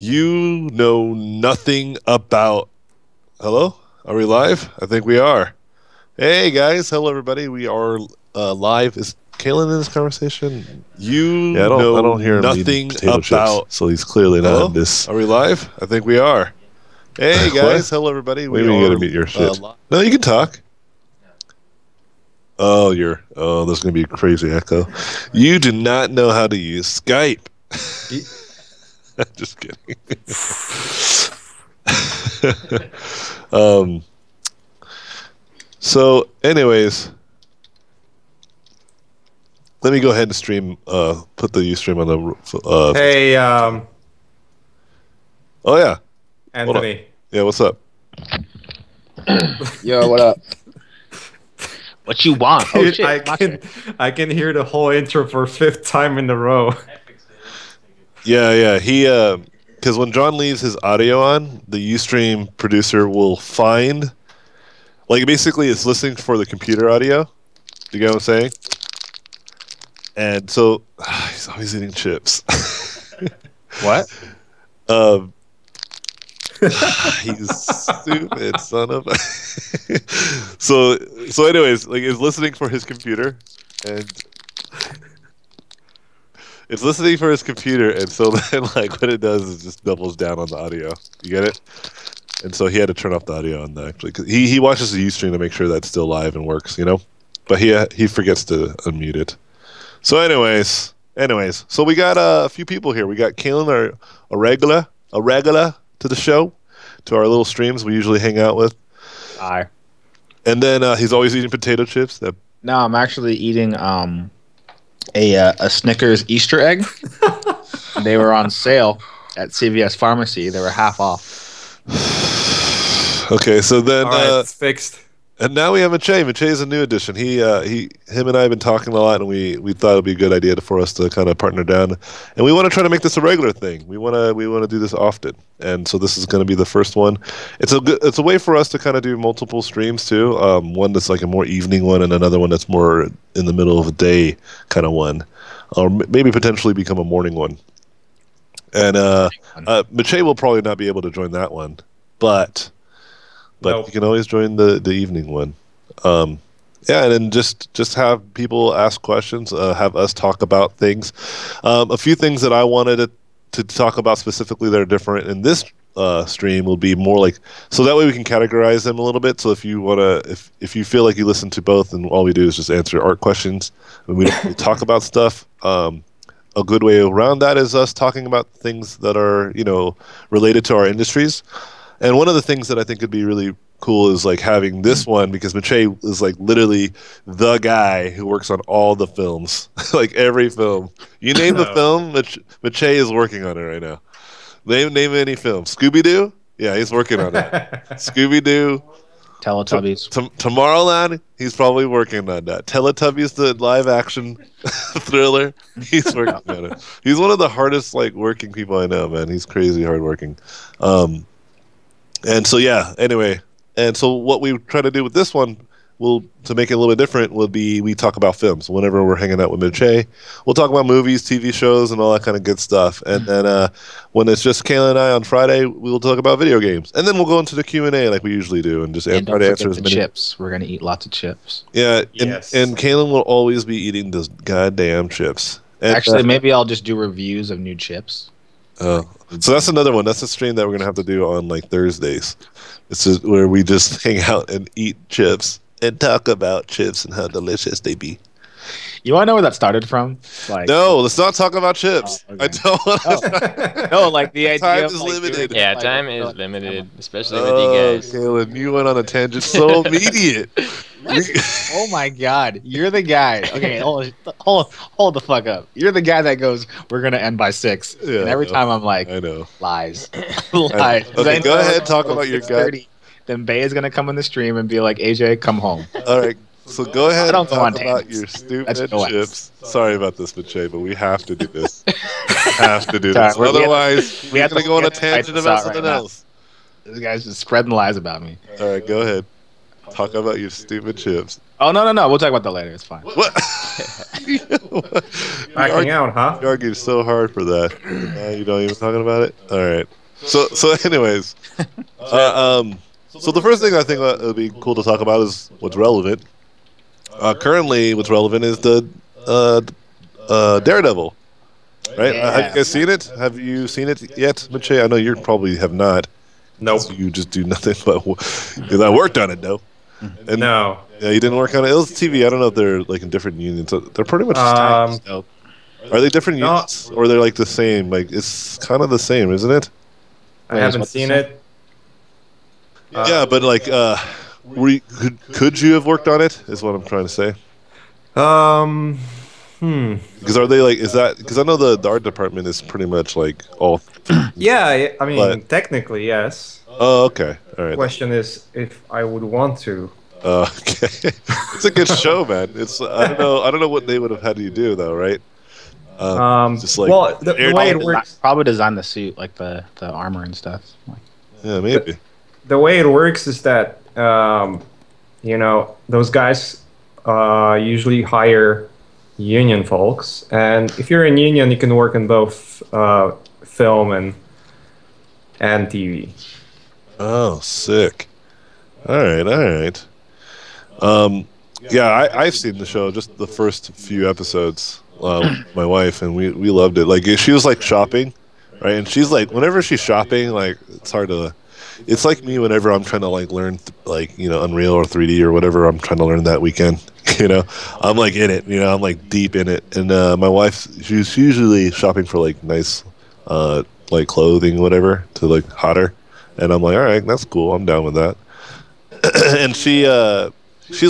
You know nothing about. Hello? Are we live? I think we are. Hey guys, hello everybody. We are live. Is Kalen in this conversation? You Yeah, I know don't hear him eating nothing potato chips, about. so he's clearly not Hello? in this. Are we live? I think we are. Hey guys, What? hello everybody. What do We you mean you are gotta mute your shit? live. No, you can talk. There's gonna be a crazy echo. You do not know how to use Skype. Just kidding. um, so, anyways, let me go ahead and stream. Put the UStream on the. Hey, Oh yeah, hold on. Anthony. Yeah, what's up? Yo, what up? What you want? Oh Dude, shit! my turn. I can hear the whole intro for a fifth time in a row. Yeah. He because when John leaves his audio on, the UStream producer will find, like, basically it's listening for the computer audio. Do you get what I'm saying? And so he's always eating chips. What? Um, he's stupid son of a. so anyways, like, it's listening for his computer, and so then, like, what it does is just doubles down on the audio. You get it? And so he had to turn off the audio on that, actually, 'cause he watches the Ustream to make sure that's still live and works, but he forgets to unmute it. So anyways, so we got a few people here. We got Kalen, a regular to the show, to our little streams we usually hang out with. Hi. And then he's always eating potato chips. No, I'm actually eating a Snickers Easter egg. They were on sale at CVS Pharmacy. They were half off. Okay, so then All right, it's fixed. and now we have Mache. Mache is a new addition. Him and I have been talking a lot, and we thought it'd be a good idea for us to kind of partner down, and we want to try to make this a regular thing. We want to do this often, and so this is going to be the first one. It's a way for us to kind of do multiple streams too. One that's like a more evening one, and another one that's more in the middle of the day kind of one, or maybe potentially become a morning one. And Mache will probably not be able to join that one, but Nope. you can always join the evening one. Yeah, and then just have people ask questions, have us talk about things. A few things that I wanted to talk about specifically that are different in this stream will be more like, so that way we can categorize them a little bit. So if you wanna, if you feel like you listen to both, and all we do is just answer art questions, and we don't really talk about stuff. A good way around that is us talking about things that are, related to our industries. And one of the things that I think could be really cool is like having this one, because Mache is like literally the guy who works on all the films, like every film. You name the film, Mache is working on it right now. Name any film. Scooby Doo? Yeah, he's working on it. Scooby Doo. Teletubbies. Tomorrowland, he's probably working on that. Teletubbies, the live action thriller, he's working on it. He's one of the hardest working people I know, man. He's crazy hardworking. And so yeah, anyway, and so what we try to do with this one, to make it a little bit different, will be we talk about films. Whenever we're hanging out with Mache, we'll talk about movies, TV shows, and all that kind of good stuff. And then when it's just Kayla and I on Friday, we'll talk about video games. And then we'll go into the Q&A like we usually do, and just And try don't to forget answer as the many. chips. We're gonna eat lots of chips. Yeah, Yes. and Kalen will always be eating those goddamn chips. And, Actually, maybe I'll just do reviews of new chips. so that's another one. That's a stream that we're gonna have to do on Thursdays. This is where we just hang out and eat chips and talk about chips and how delicious they be. You want to know where that started from? No, let's not talk about chips. Oh, okay. I don't want No, like the idea. Time of, is like, limited. doing, Yeah, like, time like, is limited, especially with you guys. Kalen, you went on a tangent so immediate. Oh my God, you're the guy. Okay, hold the fuck up. You're the guy that goes, "We're gonna end by 6." Yeah, and every I know. time I'm like, I know. lies, lies. 'Cause Okay, I go know ahead, talk until about your 6:30, Then Bay is gonna come in the stream and be like, "AJ, come home." All right. So go ahead I and don't go on talk about tangents. your stupid That's no chips. Sorry about this, Mache, but we have to do this. have to do Sorry, this. we have to- Otherwise, we have we're to- going to go on we a have to fight tangent this about out right something now. else. This guy's just spreading lies about me. All right, go ahead. talk about your stupid chips. Oh no. We'll talk about that later. It's fine. What? Backing out, huh? You argued so hard for that. You don't even talking about it. All right. So anyways, so the first thing I think that would be cool to talk about is what's relevant. Currently, what's relevant is the Daredevil. Right? Yeah. Have you guys seen it? Have you seen it yet, Mache? I know you probably have not. Nope. So you just do nothing but because I worked on it though. And No. yeah, you didn't work on it. It was TV. I don't know if they're like in different unions. They're pretty much. Are they different no. unions or they're like the same? Like it's kind of the same, isn't it? I haven't seen it. Yeah, but like, could you have worked on it? Is what I'm trying to say. Because are they like? Is that because I know the art department is pretty much like all. Yeah, I mean, But- technically, yes. Oh, okay, all right. Question is if I would want to. Okay, it's a good show, man. It's I don't know what they would have had you do though, right? Just like well, the way it works, Probably design the suit, like the armor and stuff. yeah, maybe. the way it works is that those guys usually hire union folks, and if you're in union, you can work in both film and TV. Oh, sick. All right. Yeah, I've seen the show, just the first few episodes. With my wife, and we loved it. Like she was like shopping, right? And she's like, whenever she's shopping, like it's hard to. It's like me whenever I'm trying to like learn Unreal or 3D or whatever I'm trying to learn that weekend. I'm like in it. I'm like deep in it. And my wife, she's usually shopping for like nice, like clothing, whatever, to look hotter. And I'm like, all right, that's cool. I'm down with that. And she's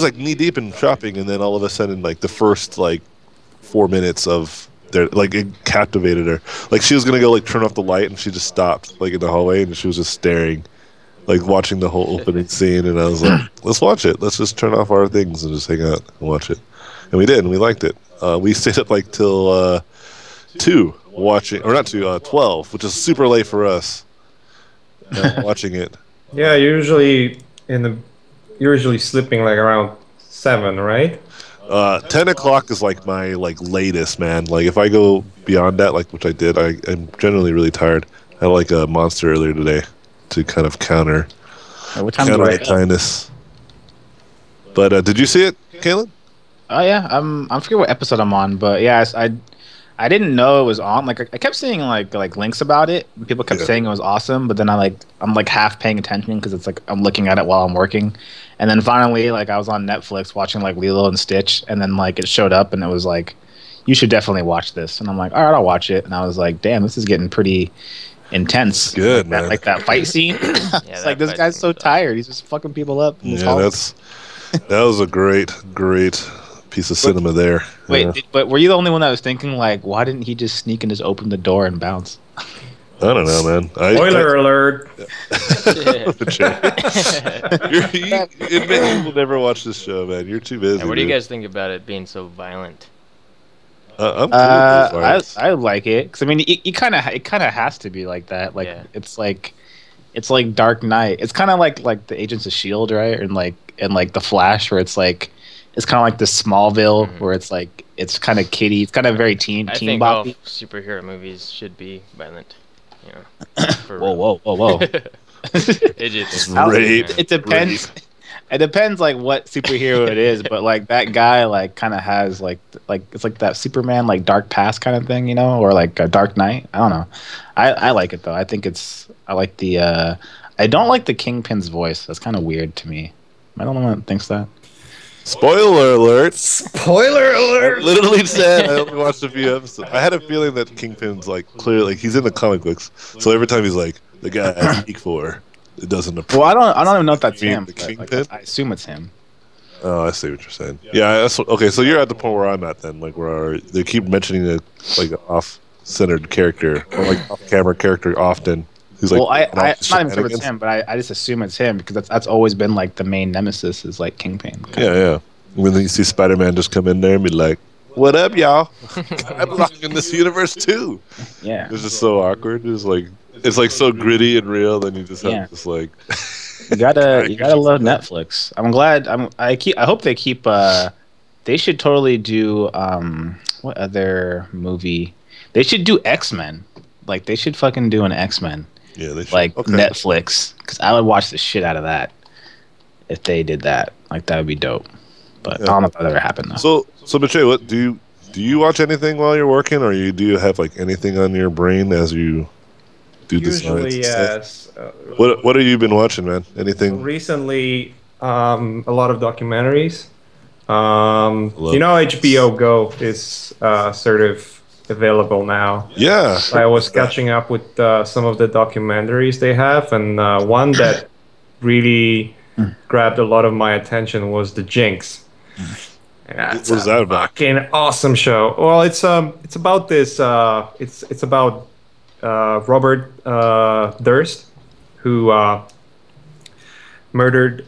like knee deep in shopping, and then all of a sudden, like the first like 4 minutes of their like it captivated her. Like she was gonna go like turn off the light, and she just stopped like in the hallway, and she was just staring, like watching the whole opening scene. And I was like, let's watch it. Let's just turn off our things and just hang out and watch it. And we did, and we liked it. We stayed up like till 2 watching, or not 2, 12, which is super late for us. Watching it. Yeah, usually sleeping like around 7, right? 10 o'clock is like my like latest, man. Like if I go beyond that, like which I did, I'm generally really tired. I had like a Monster earlier today to kind of counter What time my do tiredness. But did you see it, Caleb? Oh yeah, I forget what episode I'm on, but yeah, I didn't know it was on. Like I kept seeing like links about it. People kept saying it was awesome, but then I'm like half paying attention because it's like I'm looking at it while I'm working. And then finally, like I was on Netflix watching like Lilo and Stitch, and then like it showed up and it was like, you should definitely watch this. And I'm like, all right, I'll watch it. And I was like, damn, this is getting pretty intense. Good, like man. That, like that fight scene. It's like this guy's so tired. He's just fucking people up. In this hall. That was a great piece of cinema there. Wait, but were you the only one that was thinking like, why didn't he just sneak and just open the door and bounce? I don't know, man. Spoiler alert! You admit you will never watch this show, man. You're too busy. And what do you dude. guys think about it being so violent? I'm cool with those fights. I like it because I mean, it kind of has to be like that. Like Yeah. it's like Dark Knight. It's kind of like the Agents of Shield, right? And like the Flash, where it's kind of like the Smallville, where it's like it's kind of kiddie. It's kind of very teen I think all boppy. superhero movies should be violent. For Whoa! It just Rape. It depends. It depends like what superhero it is, but like that guy like kind of has like it's like that Superman like dark past kind of thing, or like a Dark Knight. I don't know. I like it though. I think I like the I don't like the Kingpin's voice. That's kind of weird to me. I don't know what thinks that. Spoiler alert! Spoiler I alert! literally said I only watched a few episodes. I had a feeling that Kingpin's like clearly like he's in the comic books, so every time he's like the guy I speak for, it doesn't. Well, I don't even know if that's You mean him. the but, like, Kingpin? I assume it's him. Oh, I see what you're saying. Yeah, okay. So you're at the point where I'm at then, like where they keep mentioning a like off-centered character or like off-camera character often. Who's like, Well, I'm not even sure it's shenanigans. him, but I just assume it's him because that's always been like the main nemesis is like Kingpin. Yeah. When you see Spider-Man just come in there and be like, "What up, y'all? I belong in this universe too." Yeah. It's just so awkward. It's like so gritty and real. Then you just have Yeah. this like. you gotta love Netflix. I'm glad. I hope they keep. They should totally do. What other movie? They should do X-Men. Like they should fucking do an X-Men. Yeah, they should. Like Netflix, because I would watch the shit out of that if they did that. Like that would be dope. But I don't know if that ever happened though. So Mache, what do you watch anything while you're working, or do you have like anything on your brain as you do the science? Usually, yes. What have you been watching, man? Anything? Recently, a lot of documentaries. HBO Go is sort of available now. Yeah. I was catching up with some of the documentaries they have, and one that really grabbed a lot of my attention was The Jinx. What was that about? Fucking awesome show. Well, it's about this. It's about Robert Durst, who murdered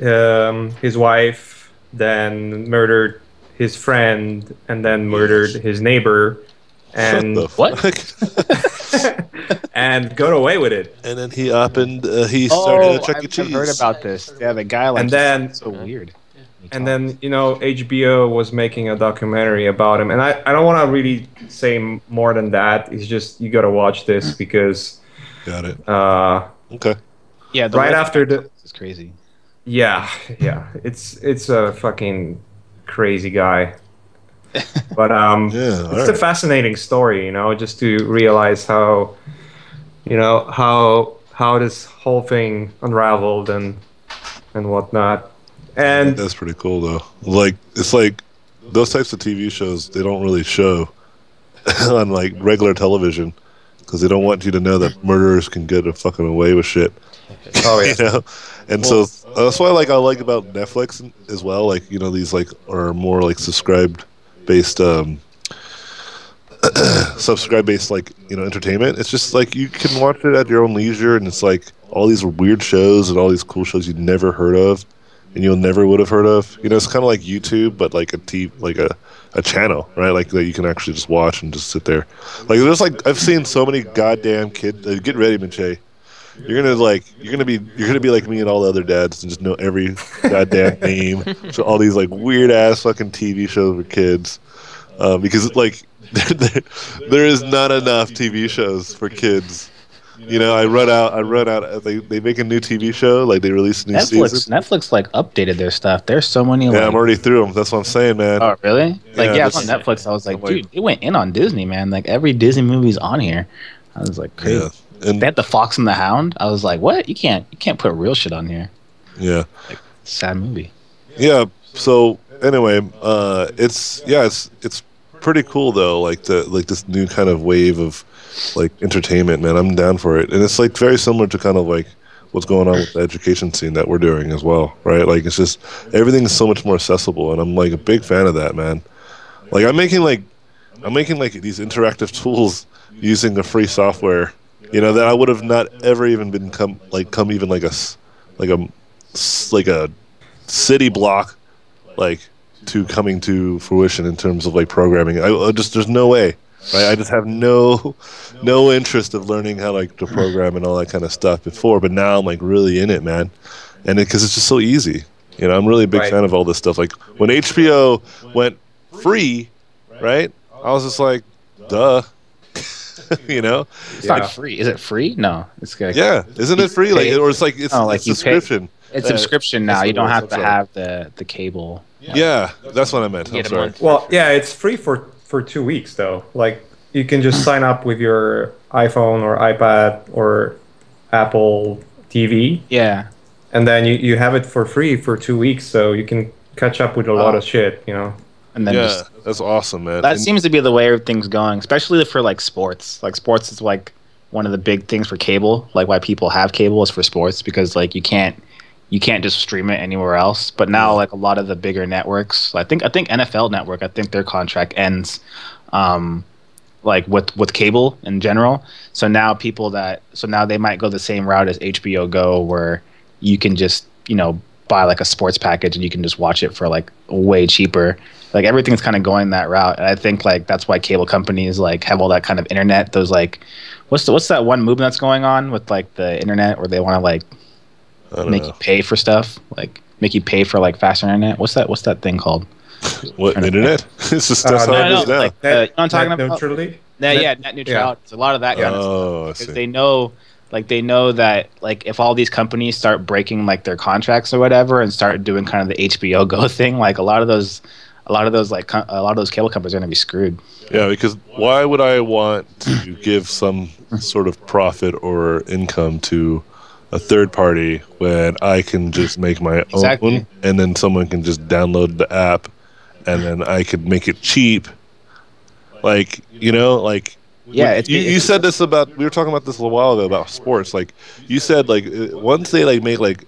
his wife, then murdered his friend, and then murdered his neighbor, and and got away with it. And then he started a Chuck E. Cheese. I've heard about this. Yeah, the guy like. And then so weird. And then HBO was making a documentary about him, and I don't want to really say more than that. It's just you got to watch this because. Got it. Okay. Yeah. Right after it's crazy. Yeah. It's a fucking crazy guy. But it's a fascinating story, just to realize how this whole thing unraveled and whatnot. And that's pretty cool though. Like it's like those types of TV shows they don't really show on like regular television because they don't want you to know that murderers can get fucking away with shit. Oh yeah. And so that's why I like about Netflix as well. Like these like are more like subscribe based like entertainment. It's just like you can watch it at your own leisure, and it's like all these weird shows and all these cool shows you'd never heard of. And you'll never would have heard of. It's kind of like YouTube, but like a channel, right? Like that you can actually just watch and just sit there. Like there's like I've seen so many goddamn kids. Get ready, Mache. You're gonna be like me and all the other dads and just know every goddamn name. So all these like weird ass fucking TV shows for kids, because like there is not enough TV shows for kids. I run out. They make a new TV show, like they release a new season. Netflix like updated their stuff. There's so many. Yeah, I'm already through them. That's what I'm saying, man. Oh, really? Like, yeah, it's on Netflix. I was like, dude, they went in on Disney, man. Like every Disney movie's on here. I was like, crazy. Yeah. And they had the Fox and the Hound. I was like, what? You can't put real shit on here. Yeah. Like, sad movie. Yeah. So anyway, it's pretty cool though. Like this new kind of wave of like entertainment, man. I'm down for it, and it's like very similar to kind of like what's going on with the education scene that we're doing as well, right? Like it's just everything's so much more accessible, and I'm like a big fan of that, man. Like I'm making like these interactive tools using the free software, that I would have not ever even come even like a city block like to coming to fruition in terms of like programming. There's no way. Right, I just have no interest of learning how to program and all that kind of stuff before, but now I'm like really in it, man, and because it's just so easy. I'm really a big fan of all this stuff. Like when HBO went free, right? I was just like, duh, It's not free. Is it free? No, it's good. Yeah, isn't it free? It's subscription. It's subscription now. You don't have to have the cable. Yeah, that's what I meant. I'm sorry. Well, yeah, it's free for 2 weeks though. Like you can just sign up with your iPhone or iPad or Apple TV. Yeah. And then you have it for free for 2 weeks, so you can catch up with a lot of shit, And then that's awesome, man. That seems to be the way everything's going, especially for like sports. Like sports is like one of the big things for cable. Like why people have cable is for sports because like you can't just stream it anywhere else. But now like a lot of the bigger networks, I think NFL Network, I think their contract ends like with cable in general. So now they might go the same route as HBO Go where you can just, buy like a sports package and you can just watch it for like way cheaper. Like everything's kind of going that route. And I think like that's why cable companies like have all that kind of internet. Those like what's that one movement that's going on with like the internet where they want to like I don't make know. you pay for stuff, like make you pay for like faster internet. What's that thing called? What, internet? It's just that's how no, it no, is now. like, you know what I'm talking net about? neutrality. Net neutrality. It's a lot of that kind of stuff. Oh, I Because see. they know that like if all these companies start breaking like their contracts or whatever and start doing kind of the HBO Go thing, like a lot of those cable companies are gonna be screwed. Yeah, because why would I want to give some sort of profit or income to a third party when I can just make my Exactly. own, and then someone can just download the app, and then I could make it cheap. Like, like Yeah, when you said this about, we were talking about this a little while ago about sports. Like you said, like once they like make like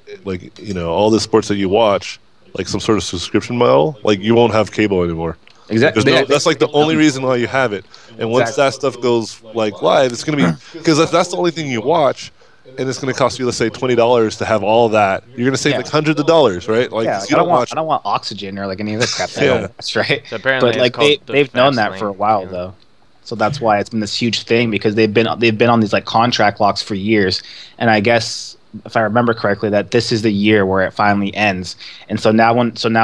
all the sports that you watch like some sort of subscription model, like you won't have cable anymore. exactly. That's like the only reason why you have it. And once that stuff goes like live, it's gonna be because that's the only thing you watch, and it's gonna cost you, let's say, $20 to have all that. You're gonna save like hundreds of dollars, right? Like, Yeah, you don't watch. I don't want Oxygen or like any other crap. Yeah. That's right. So apparently But it's like called the they've known fast that lane, for a while you know? though. So that's why it's been this huge thing because they've been on these like contract locks for years, and I guess if I remember correctly, that this is the year where it finally ends. And so now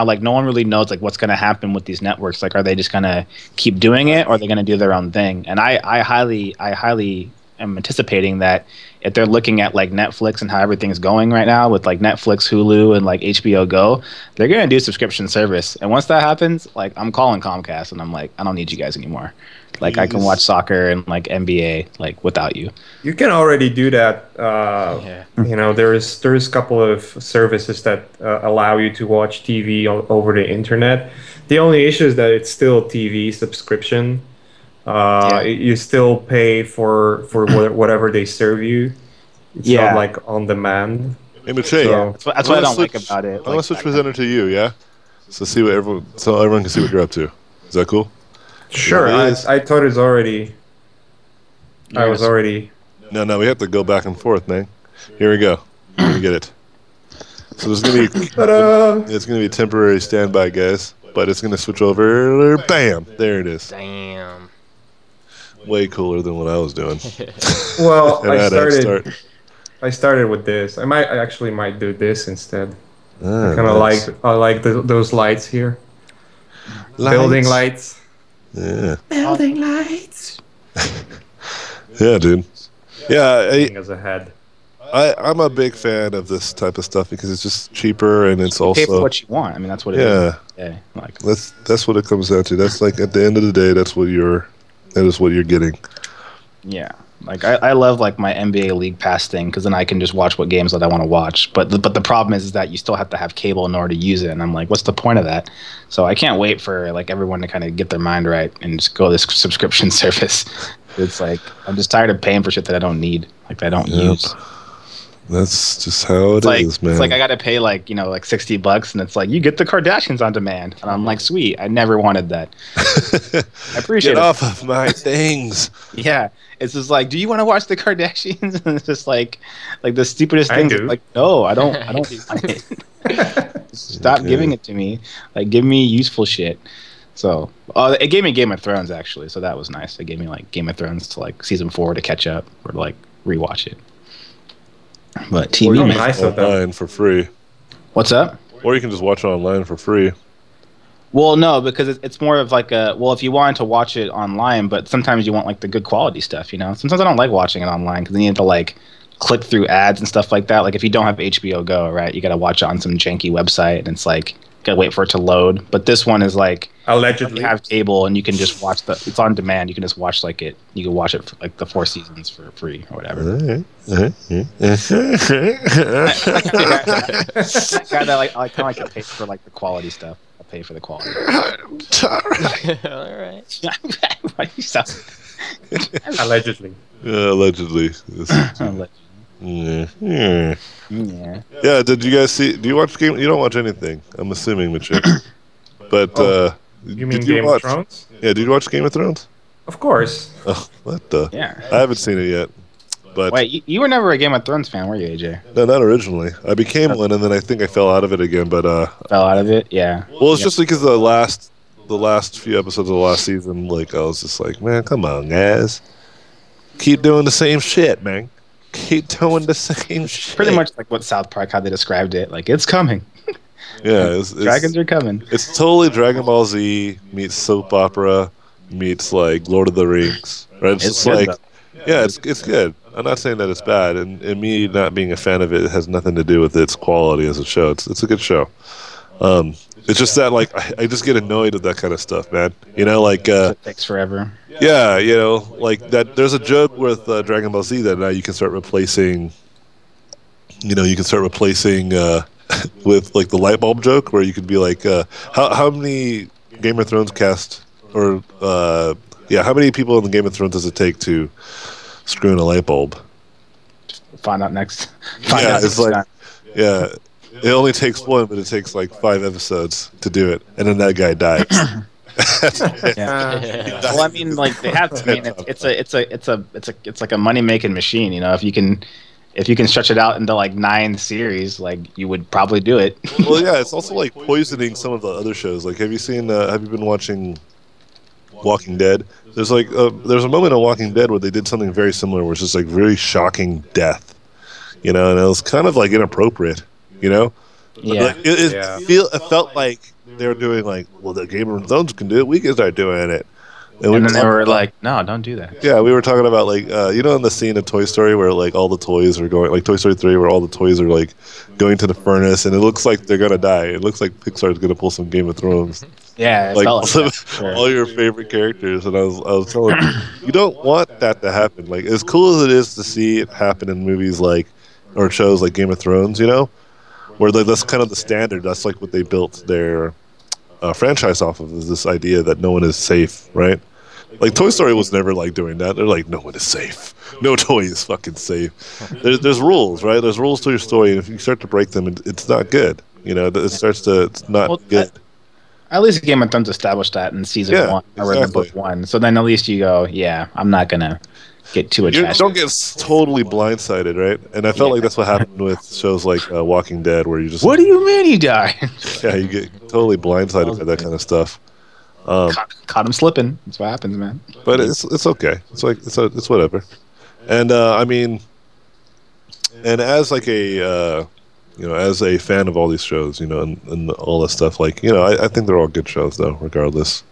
like no one really knows like what's going to happen with these networks. Like, are they just going to keep doing it, or are they going to do their own thing? And I highly am anticipating that if they're looking at like Netflix and how everything's going right now with like Netflix, Hulu, and like HBO Go, they're going to do subscription service. And once that happens, like I'm calling Comcast and I'm like, I don't need you guys anymore. Like I can watch soccer and like NBA like without you. You can already do that. Yeah. There's a couple of services that allow you to watch TV over the internet. The only issue is that it's still TV subscription. You still pay for whatever they serve you. It's not like on demand. Hey, Mache, So- That's what I don't like about it. I'm gonna switch presenter to you, yeah. So everyone can see what you're up to. Is that cool? Sure, Yeah, it is. I thought it's already. I was already. No, we have to go back and forth, man. Here we go. You're gonna get it. So there's gonna be Ta-da! it's gonna be a temporary standby, guys. But it's gonna switch over. Bam! There it is. Damn. Way cooler than what I was doing. Well, And I had a head start. I started with this. I actually might do this instead. Ah, Kind of nice. like those lights here. Building lights. Yeah. Building lights. Yeah, dude. Yeah, As a head. I'm a big fan of this type of stuff because it's just cheaper and it's You pay for also what you want. I mean, that's what it is. yeah. Yeah. Like That's what it comes down to. That's like at the end of the day, that is what you're getting. yeah. Like I love like my NBA League Pass thing because then I can just watch what games that I want to watch. But the problem is that you still have to have cable in order to use it, and I'm like, what's the point of that? So I can't wait for like everyone to kind of get their mind right and just go this subscription service. It's like I'm just tired of paying for shit that I don't need, like that I don't Yep. use. That's just how it is, man. It's like I got to pay like like $60, and it's like you get the Kardashians on demand, and I'm like, sweet, I never wanted that. I appreciate Get it. off of my things. Yeah, it's just like, do you want to watch the Kardashians? And it's just like the stupidest I things. do. Like, no, I don't. I don't want it. Stop Okay. giving it to me. Like, give me useful shit. So, it gave me Game of Thrones actually, so that was nice. It gave me like Game of Thrones to like season 4 to catch up or like rewatch it. But TV, Oh, man. nice of them. Online for free, What's up? or you can just watch it online for free. Well, no, because it's more of like if you wanted to watch it online, but sometimes you want like the good quality stuff, Sometimes I don't like watching it online because then you have to like click through ads and stuff like that. Like if you don't have HBO Go, right, you got to watch it on some janky website and it's like, got to wait for it to load. But this one is like, Allegedly. you have cable and you can just watch it's on demand. You can just watch you can watch it for like the 4 seasons for free or whatever. I kind of like to pay for like the quality stuff. I'll pay for the quality. All right. Why do you sound- Allegedly. Allegedly. Yeah. Yeah. Did you guys see? Do you watch Game? You don't watch anything. I'm assuming, Mitchell. But You mean did Game watch, of Thrones? Yeah, did you watch Game of Thrones? Of course. Oh, what the? Yeah. I haven't seen it yet. But Wait, you were never a Game of Thrones fan, were you, AJ? no, not originally. I became one, and then I think I fell out of it again. But Fell out of it? Yeah. well, it's just because the last few episodes of the last season, like I was just like, man, come on, guys, keep doing the same shit, man. keep doing the same shit. Pretty much like what South Park, how they described it. Like, it's coming. Yeah, Dragons are coming. It's totally Dragon Ball Z meets soap opera meets like Lord of the Rings. Right? It's just good, like, yeah, it's good. I'm not saying that it's bad, and me not being a fan of it has nothing to do with its quality as a show. It's a good show. It's just that like I just get annoyed with that kind of stuff, man. You know, like It takes forever. yeah, you know, like that. There's a joke with Dragon Ball Z that now you can start replacing. You know, you can start replacing with like the light bulb joke, where you could be like, how many Game of Thrones cast or how many people in the Game of Thrones does it take to screw in a light bulb? Find out next. It's like, yeah, it only takes one, but it takes like 5 episodes to do it, and then that guy dies. Well, I mean, like they have. I mean, it's like a money making machine. You know, if you can stretch it out into like 9 series, like you would probably do it. Well, yeah, it's also like poisoning some of the other shows. Like, have you been watching Walking Dead? There's like there's a moment in Walking Dead where they did something very similar, where it's just like very shocking death, you know, and it was kind of like inappropriate, you know. Yeah. Like, it felt like they were doing like, well, the Game of Thrones can do it, we can start doing it. And then they were like, no, don't do that. Yeah, we were talking about like you know, in the scene of Toy Story where like all the toys are going, like Toy Story 3, where all the toys are like going to the furnace, and it looks like they're gonna die. It looks like Pixar's gonna pull some Game of Thrones. Yeah, Like sure. all your favorite characters, and I was telling you don't want that to happen. Like, as cool as it is to see it happen in movies like or shows like Game of Thrones, you know, where like, that's kind of the standard. That's like what they built their franchise off of, is this idea that no one is safe, right? Like Toy Story was never like doing that. They're like, no one is safe. No toy is fucking safe. There's rules, right? There's rules to your story, and if you start to break them, it's not good. You know, it's not good. At least Game of Thrones established that in season 1 or in the book 1. So then at least you go, yeah, I'm not gonna get too attached. Don't get totally blindsided, right? And I felt like that's what happened with shows like Walking Dead, where you just what do you mean he died? yeah, you get totally blindsided by that kind of stuff. Caught him slipping. That's what happens, man. But it's okay. It's like it's whatever. And I mean, and as like a as a fan of all these shows, you know, and all this stuff, like, you know, I think they're all good shows though, regardless.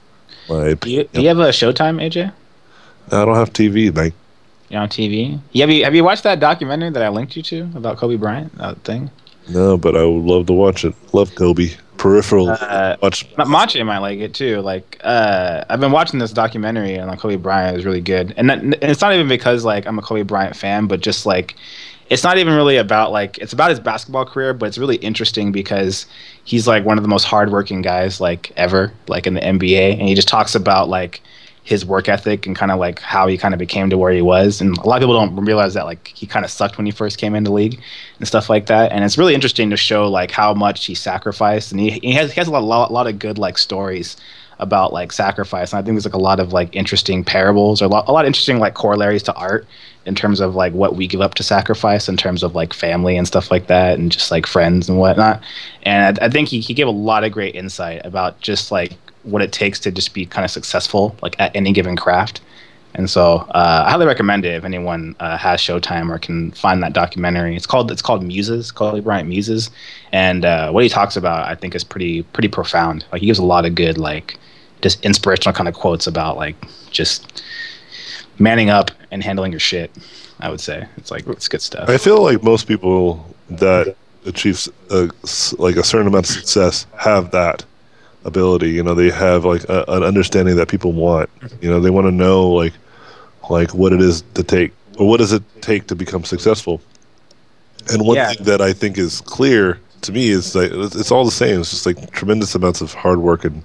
Do you have a Showtime, AJ? I don't have TV, Mike. You're on TV. Have you watched that documentary that I linked you to about Kobe Bryant? That thing. No, but I would love to watch it. Love Kobe. Peripheral. Machi might like it too. Like, I've been watching this documentary on Kobe Bryant. It's really good, and it's not even because like I'm a Kobe Bryant fan, but just like it's not even really about like it's about his basketball career, but it's really interesting because he's like one of the most hardworking guys like ever, like in the NBA, and he just talks about like his work ethic and kind of like how he kind of became to where he was. And a lot of people don't realize that like he kind of sucked when he first came into the league and stuff like that. And it's really interesting to show like how much he sacrificed. And he has a lot of good like stories about like sacrifice. And I think there's like a lot of like interesting parables or a lot of interesting like corollaries to art in terms of like what we give up to sacrifice in terms of like family and stuff like that and just like friends and whatnot. And I think he gave a lot of great insight about just like what it takes to just be kind of successful like at any given craft. And so I highly recommend it if anyone has Showtime or can find that documentary. It's called Muses, Kobe Bryant Muses. And what he talks about I think is pretty profound. Like he gives a lot of good like just inspirational kind of quotes about like just manning up and handling your shit. I would say it's good stuff. I feel like most people that achieve like a certain amount of success have that ability. You know, they have like an understanding that people want. You know, they want to know like what it is to take, or what does it take to become successful. And one thing that I think is clear to me is like it's all the same. It's just like tremendous amounts of hard work and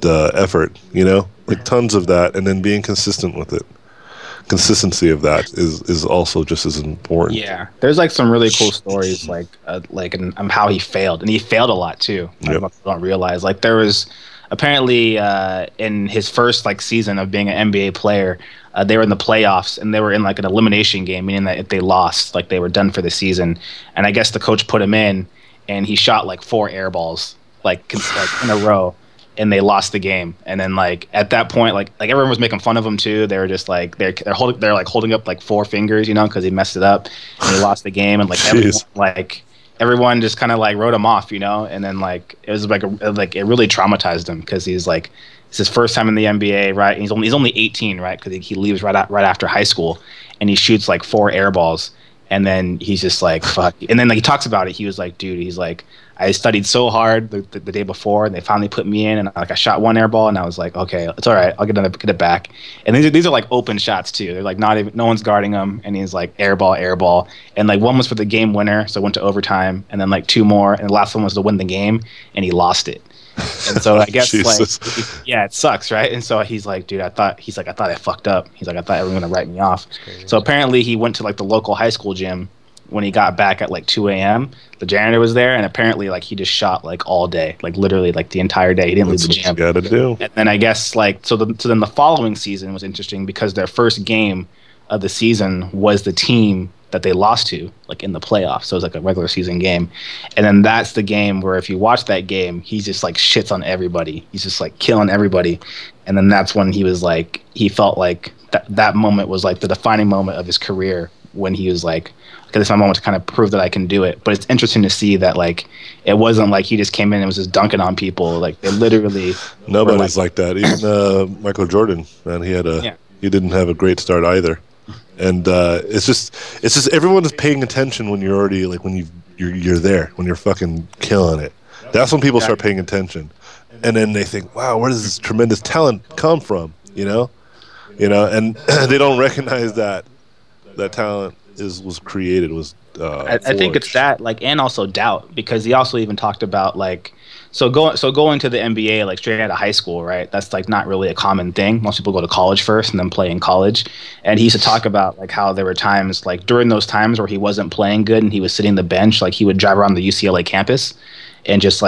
effort. You know, like tons of that, and then being consistent with it. Consistency of that is also just as important. Yeah, there's like some really cool stories like how he failed, and he failed a lot too. Yep. People don't realize like there was apparently in his first like season of being an NBA player, they were in the playoffs and they were in like an elimination game, meaning that if they lost, like they were done for the season. And I guess the coach put him in, and he shot like 4 air balls like in a row. and they lost the game. And then like at that point, like everyone was making fun of him too. They were just like they're holding up like 4 fingers, you know, because he messed it up and he lost the game. And like everyone just kind of like wrote him off, you know. And then like it was like it really traumatized him because he's like it's his first time in the NBA, right? And he's only 18, right? Because he leaves right after high school, and he shoots like 4 air balls. And then he's just like, fuck. And then like, he talks about it. He was like, dude, he's like, I studied so hard the day before, and they finally put me in, and like I shot 1 air ball, and I was like, okay, it's all right. I'll get it back. And these are like open shots too. They're like no one's guarding him, and he's like air ball. And like one was for the game winner, so it went to overtime, and then like 2 more, and the last one was to win the game, and he lost it. And so I guess like, yeah, it sucks, right? And so he's like, dude, I thought I fucked up. He's like, I thought everyone was gonna write me off. So apparently he went to like the local high school gym when he got back at like 2 a.m. The janitor was there, and apparently like he just shot like all day, like literally like the entire day. He didn't leave the gym. Gotta do. And then I guess like so then the following season was interesting because their first game of the season was the team that they lost to, like in the playoffs. So it was like a regular season game. And then that's the game where if you watch that game, he just like shits on everybody. He's just like killing everybody. And then that's when he was like, he felt like that moment was like the defining moment of his career when he was like, okay, this is my moment to kind of prove that I can do it. But it's interesting to see that like, it wasn't like he just came in and was just dunking on people. Like they literally. Nobody's like that. Even Michael Jordan, man, he didn't have a great start either. And it's just everyone is paying attention when you're already like when you're there, when you're fucking killing it. That's when people start paying attention, and then they think, wow, where does this tremendous talent come from? You know, and they don't recognize that talent was created. I think it's that like, and also doubt, because he also even talked about like. So going to the NBA like straight out of high school, right? That's like not really a common thing. Most people go to college first and then play in college. And he used to talk about like how there were times like during those times where he wasn't playing good and he was sitting the bench, like he would drive around the UCLA campus and just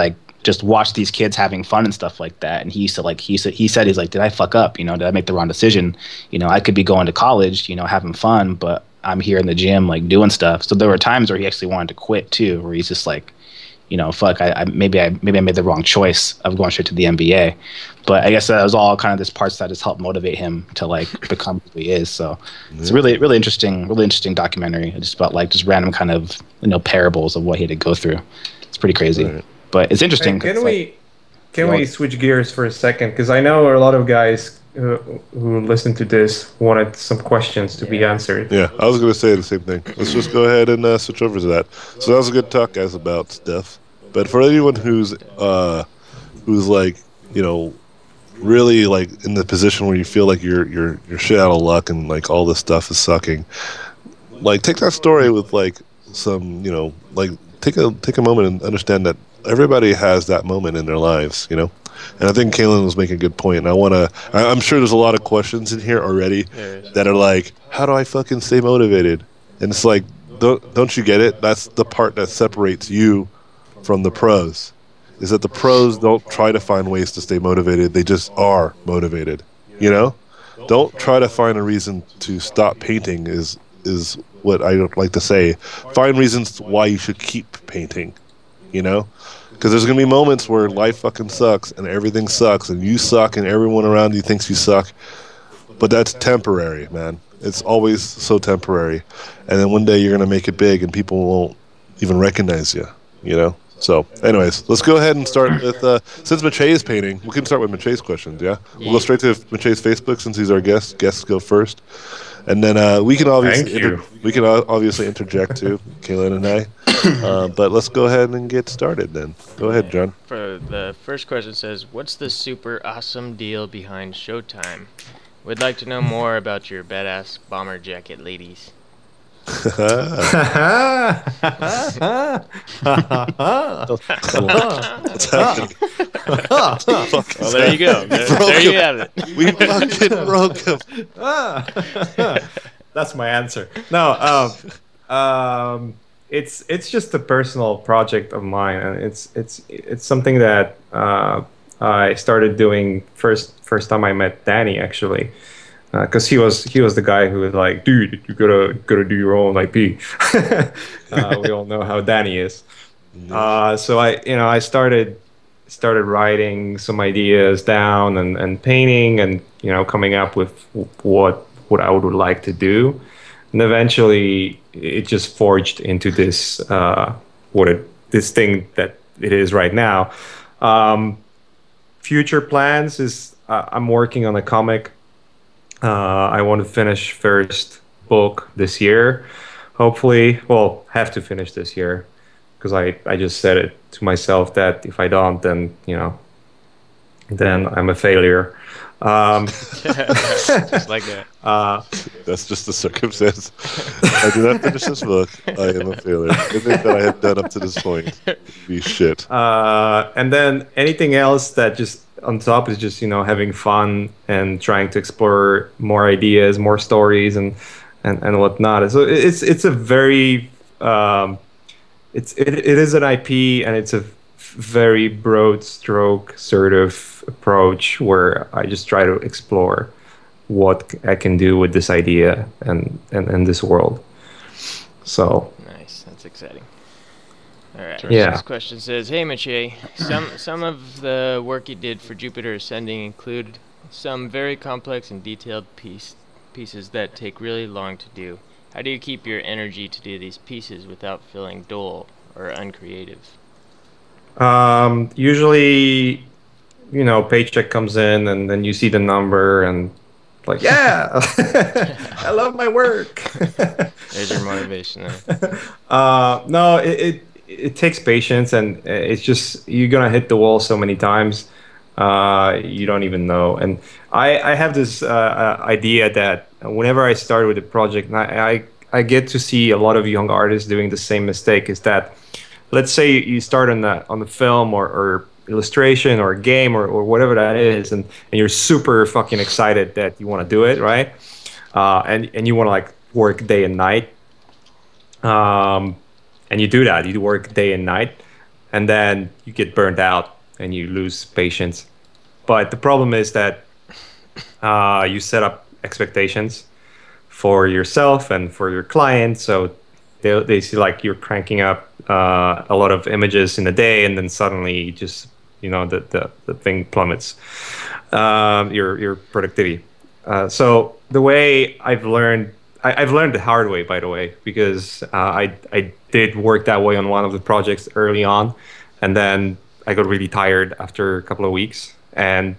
watch these kids having fun and stuff like that. And he said he's like, did I fuck up? You know, did I make the wrong decision? You know, I could be going to college, you know, having fun, but I'm here in the gym like doing stuff. So there were times where he actually wanted to quit too, where he's just like, you know, fuck, maybe I made the wrong choice of going straight to the NBA. But I guess that was all kind of this parts that has helped motivate him to like become who he is. So it's a really interesting documentary just about like just random kind of, you know, parables of what he had to go through. It's pretty crazy, right. But it's interesting. Hey, can we switch gears for a second? Because I know a lot of guys who listen to this wanted some questions to be answered. Yeah, I was going to say the same thing. Let's just go ahead and switch over to that. So that was a good talk, guys, about Steph. But for anyone who's like, you know, really like in the position where you feel like you're shit out of luck and like all this stuff is sucking, like take that story with like some, you know, like take a moment and understand that everybody has that moment in their lives, you know. And I think Kalen was making a good point. And I'm sure there's a lot of questions in here already that are like, how do I fucking stay motivated? And it's like, don't you get it? That's the part that separates you from the pros, is that the pros don't try to find ways to stay motivated. They just are motivated, you know? Don't try to find a reason to stop painting is what I like to say. Find reasons why you should keep painting, you know? Because there's going to be moments where life fucking sucks and everything sucks and you suck and everyone around you thinks you suck. But that's temporary, man. It's always so temporary. And then one day you're going to make it big and people won't even recognize you, you know? So, anyways, let's go ahead and start with, since Maciej is painting, we can start with Maciej's questions, yeah? We'll go straight to Maciej's Facebook since he's our guest. Guests go first. And then we can obviously interject too, Kaylin and I. But let's go ahead and get started then. Go ahead, John. For the first question says, what's the super awesome deal behind Showtime? We'd like to know more about your badass bomber jacket ladies. What's happening? Well, there you go. There you have it. We fucking broke him. That's my answer. No, it's just a personal project of mine, and it's something that I started doing first time I met Danny, actually. Because he was the guy who was like, dude, you gotta do your own IP. We all know how Danny is. So I started started writing some ideas down and painting and coming up with what I would like to do, and eventually it just forged into this this thing that it is right now. Future plans is I'm working on a comic. I want to finish first book this year, hopefully. Well, have to finish this year, because I just said it to myself that if I don't, then then I'm a failure. Just like that. That's just the circumstance. I do not finish this book, I am a failure. Everything that I have done up to this point would be shit. And then anything else that just on top is just having fun and trying to explore more ideas, more stories, and whatnot. So it's a very it is an IP, and it's a very broad stroke sort of approach where I just try to explore what I can do with this idea and this world. So nice, that's exciting. All right. Yeah. This question says, "Hey Maciej, some of the work you did for Jupiter Ascending include some very complex and detailed pieces that take really long to do. How do you keep your energy to do these pieces without feeling dull or uncreative?" Usually, paycheck comes in and then you see the number and like, yeah, I love my work. There's your motivation. No, it takes patience, and it's just you're gonna hit the wall so many times, you don't even know. And I have this idea that whenever I start with a project, and I get to see a lot of young artists doing the same mistake, is that let's say you start on the film or illustration or a game or whatever that is, and you're super fucking excited that you want to do it, right? And you want to like work day and night. And you do that. You work day and night, and then you get burned out and you lose patience. But the problem is that you set up expectations for yourself and for your client, so they see like you're cranking up a lot of images in a day, and then suddenly just the thing plummets, your productivity. So the way I've learned the hard way, by the way, because I did work that way on one of the projects early on, and then I got really tired after a couple of weeks. And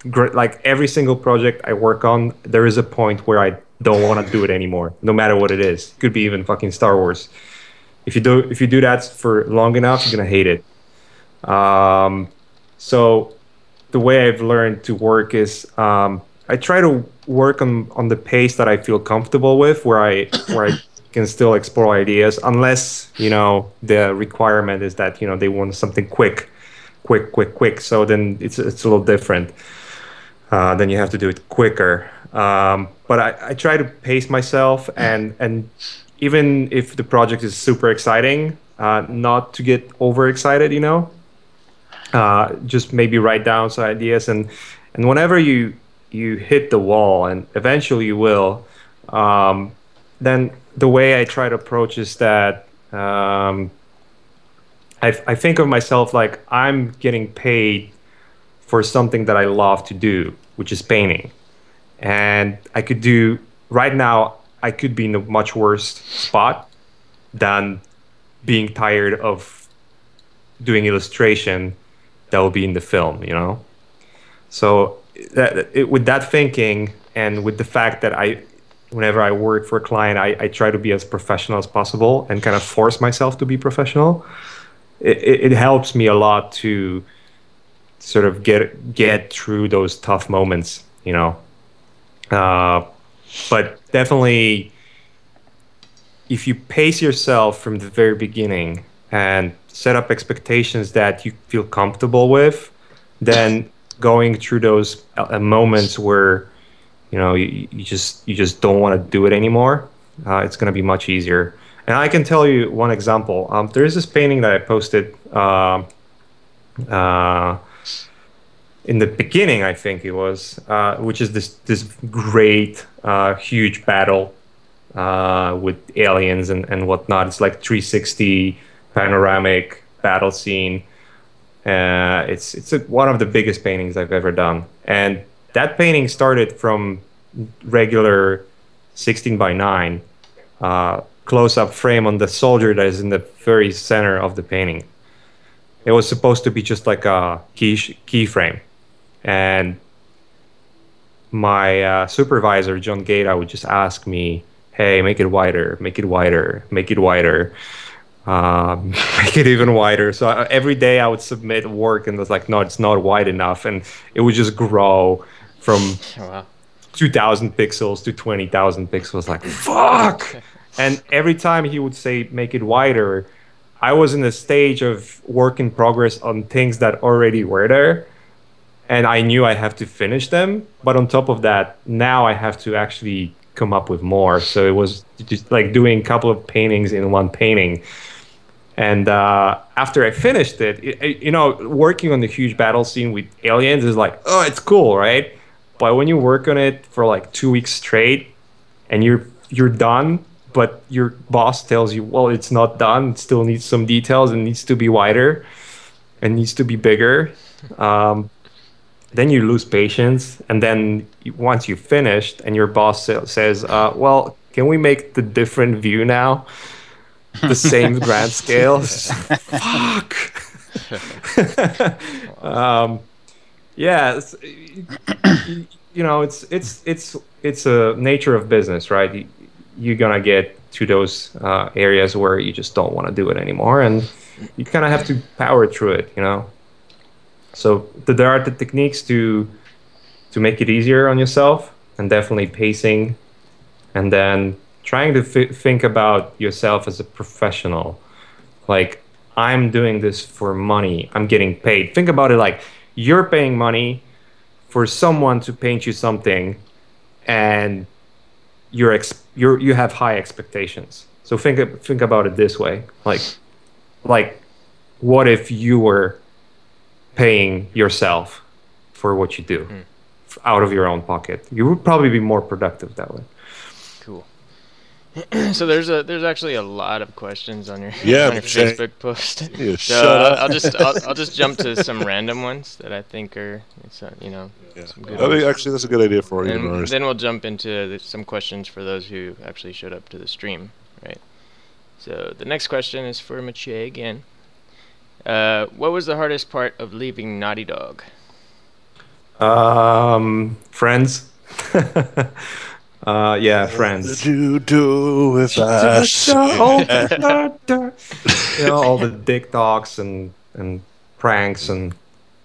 like every single project I work on, there is a point where I don't want to do it anymore, no matter what it is. It could be even fucking Star Wars. If you do that for long enough, you're gonna hate it. So the way I've learned to work is I try to work on the pace that I feel comfortable with, where I can still explore ideas, unless the requirement is that they want something quick. So then it's a little different. Then you have to do it quicker. But I try to pace myself, and even if the project is super exciting, not to get overexcited, just maybe write down some ideas, and whenever you hit the wall, and eventually you will, then the way I try to approach is that I think of myself like I'm getting paid for something that I love to do, which is painting. And right now, I could be in a much worse spot than being tired of doing illustration that will be in the film, So with that thinking, and with the fact that whenever I work for a client, I try to be as professional as possible and kind of force myself to be professional. It helps me a lot to sort of get through those tough moments, But definitely, if you pace yourself from the very beginning and set up expectations that you feel comfortable with, then going through those moments where you just don't want to do it anymore, it's going to be much easier. And I can tell you one example. There is this painting that I posted in the beginning, I think it was, which is this great huge battle with aliens and whatnot. It's like 360 panoramic battle scene, It's one of the biggest paintings I've ever done, and that painting started from regular 16 by 9 close-up frame on the soldier that is in the very center of the painting. It was supposed to be just like a key frame, and my supervisor John Gata would just ask me, "Hey, make it wider, make it wider, make it wider." Make it even wider. So every day I would submit work and it was like, no, it's not wide enough. And it would just grow from 2,000 pixels to 20,000 pixels. Like, fuck. And every time he would say, make it wider, I was in a stage of work in progress on things that already were there. And I knew I have to finish them. But on top of that, now I have to actually come up with more. So it was just like doing a couple of paintings in one painting. And after I finished it, working on the huge battle scene with aliens is like, oh, it's cool, right? But when you work on it for like 2 weeks straight and you're done, but your boss tells you, well, it's not done. It still needs some details and needs to be wider and needs to be bigger. Then you lose patience. And then once you've finished and your boss says, well, can we make the different view now? The same grand scale. Fuck. Yeah, it's a nature of business, right? You're gonna get to those areas where you just don't want to do it anymore, and you kind of have to power through it, So there are the techniques to make it easier on yourself, and definitely pacing, and then trying to think about yourself as a professional. Like, I'm doing this for money. I'm getting paid. Think about it like you're paying money for someone to paint you something, and you have high expectations. So think about it this way. Like, what if you were paying yourself for what you do out of your own pocket? You would probably be more productive that way. Cool. So there's actually a lot of questions on your Facebook post. Yeah, so I'll just jump to some random ones that I think are some good ones. Actually, that's a good idea for you. And then we'll jump into some questions for those who actually showed up to the stream, right? So the next question is for Maciej again. What was the hardest part of leaving Naughty Dog? Friends. Friends. What did you do with us? All the dick talks and pranks and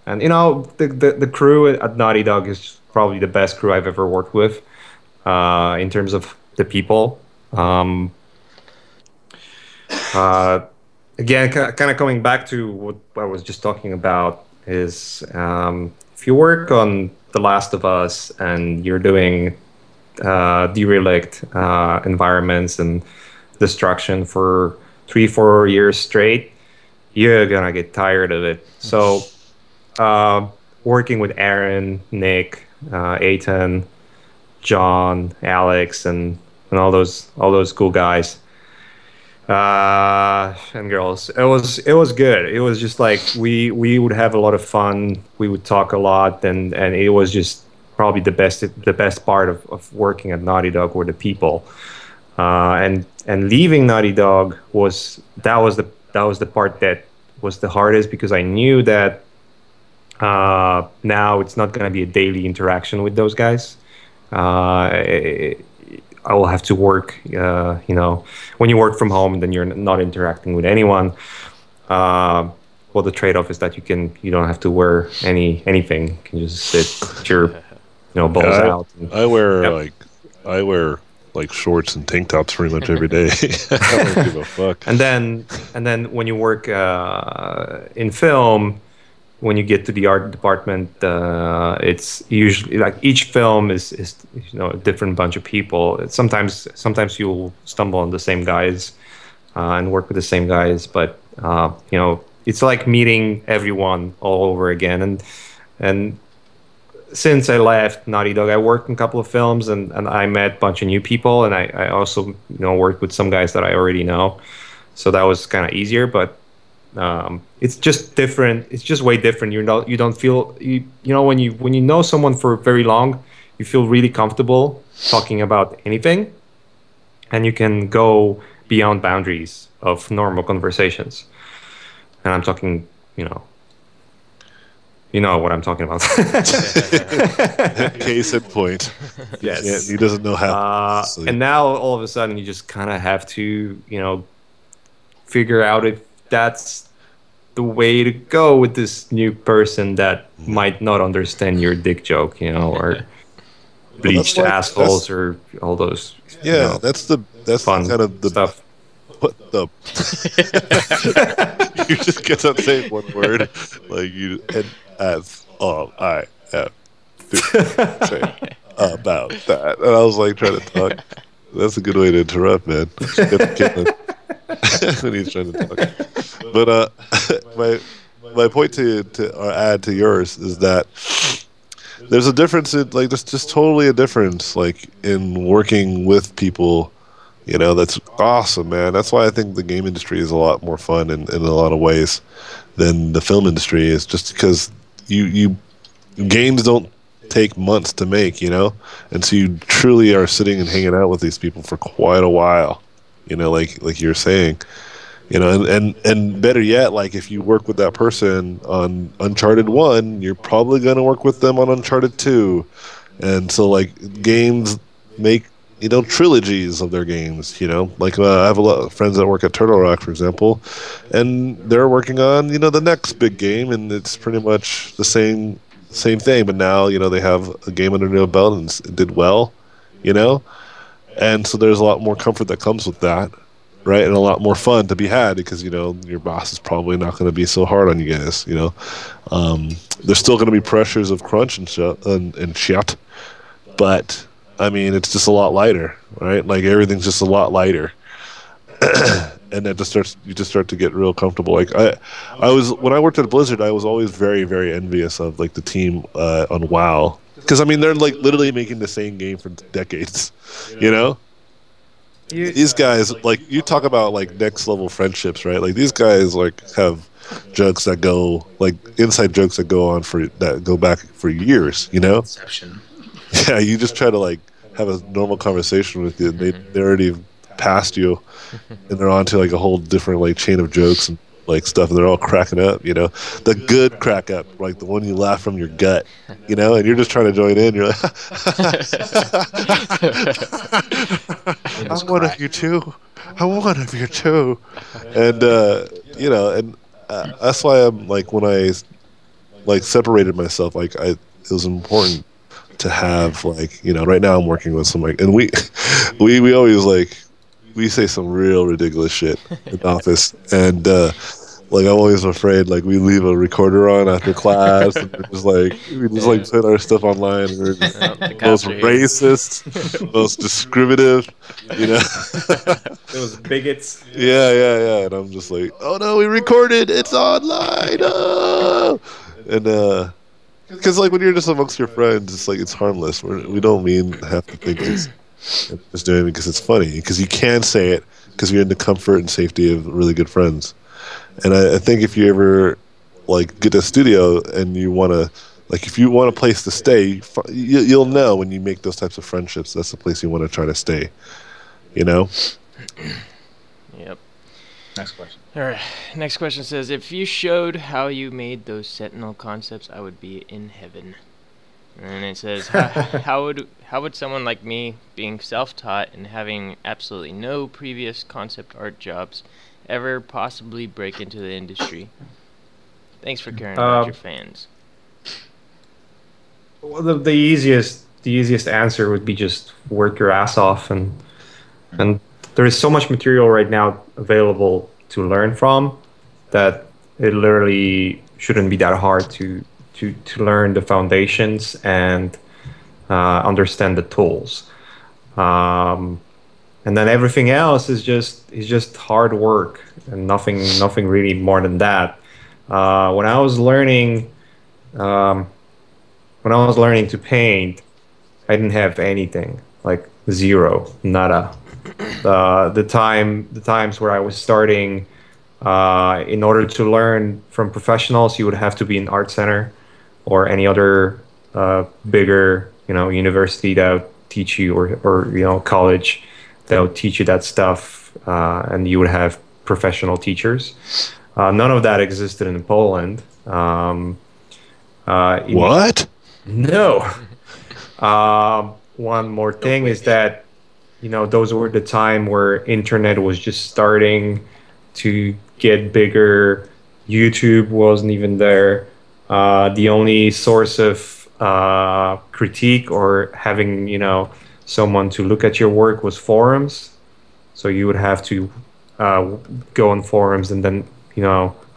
the crew at Naughty Dog is probably the best crew I've ever worked with in terms of the people. Again, kind of coming back to what I was just talking about is if you work on The Last of Us and you're doing derelict environments and destruction for 3-4 years straight, you're gonna get tired of it. So working with Aaron, Nick, Eitan, John, Alex, and all those cool guys and girls, it was good. It was just like we would have a lot of fun. We would talk a lot, and it was just probably the best part of working at Naughty Dog were the people. And leaving Naughty Dog was the part that was the hardest, because I knew that now it's not going to be a daily interaction with those guys. I will have to work, when you work from home, then you're not interacting with anyone. Well, the trade-off is that you don't have to wear anything. You can just sit with your, balls out. I wear like shorts and tank tops pretty much every day. I don't give a fuck. And then when you work in film, when you get to the art department, it's usually like each film is a different bunch of people. Sometimes you'll stumble on the same guys and work with the same guys, but it's like meeting everyone all over again. And since I left Naughty Dog, I worked in a couple of films and I met a bunch of new people, and I also worked with some guys that I already know, so that was kind of easier. But It's just different. It's just way different. You don't feel when you know someone for very long, you feel really comfortable talking about anything, and you can go beyond boundaries of normal conversations. And I'm talking, you know what I'm talking about. Case in point. Yes. He doesn't know how. So And now all of a sudden you just kind of have to, figure out if that's the way to go with this new person that might not understand your dick joke, or bleached assholes or all those. yeah, that's fun kind of the stuff. What the? You just get up saying one word, like you and as all I have to say about that, and I was like trying to talk. That's a good way to interrupt, man. When he's trying to talk. But my point to or add to yours is that there's a difference in like just totally a difference like in working with people. That's awesome, man. That's why I think the game industry is a lot more fun in a lot of ways than the film industry is, just because you games don't take months to make, and so you truly are sitting and hanging out with these people for quite a while, like you're saying, and better yet, like if you work with that person on Uncharted 1, you're probably going to work with them on Uncharted 2, and so like games make trilogies of their games, like I have a lot of friends that work at Turtle Rock, for example, and they're working on, the next big game, and it's pretty much the same thing, but now, they have a game under their belt and it did well, and so there's a lot more comfort that comes with that, right, and a lot more fun to be had because, your boss is probably not going to be so hard on you guys, there's still going to be pressures of crunch and shit, but I mean, it's just a lot lighter, right? Like everything's just a lot lighter, and that you just start to get real comfortable. Like when I worked at Blizzard, I was always very, very envious of like the team on WoW, because I mean they're like literally making the same game for decades, These guys, like you talk about like next level friendships, right? Like these guys like have jokes that go like inside jokes that go back for years, Inception. Yeah, you just try to like have a normal conversation with you, and they already passed you, and they're on to like a whole different like chain of jokes and like stuff, and they're all cracking up, the good crack up, like the one you laugh from your gut, and you're just trying to join in. You're like, I'm one of you too. I'm one of you too, and that's why I'm like when I like separated myself, like it was important to have like right now I'm working with some like, and we always like we say some real ridiculous shit in the office, and like I'm always afraid like we leave a recorder on after class and we just like put our stuff online, and we're just most racist, most discriminative, Those bigots. yeah, and I'm just like, oh no, we recorded, it's online, oh! And because like when you're just amongst your friends, it's like it's harmless. We don't have to think it's just doing it because it's funny. Because you can say it because you're in the comfort and safety of really good friends. And I think if you ever like get a studio and you want to, like if you want a place to stay, you'll know when you make those types of friendships. That's the place you want to try to stay. Yep. Next question. All right. Next question says, if you showed how you made those Sentinel concepts, I would be in heaven. And it says, how would someone like me, being self-taught and having absolutely no previous concept art jobs, ever possibly break into the industry? Thanks for caring about your fans. Well, the easiest answer would be just work your ass off, and there is so much material right now available to learn from that it literally shouldn't be that hard to learn the foundations and understand the tools, and then everything else is just hard work and nothing really more than that. When I was learning to paint, I didn't have anything, like zero, nada. The times where I was starting In order to learn from professionals, you would have to be in art center or any other bigger, university that would teach you, or college that would teach you that stuff, and you would have professional teachers. None of that existed in Poland. What? No. One more thing is that, those were the time where internet was just starting to get bigger. YouTube wasn't even there. The only source of critique or having, someone to look at your work was forums. So you would have to go on forums and then,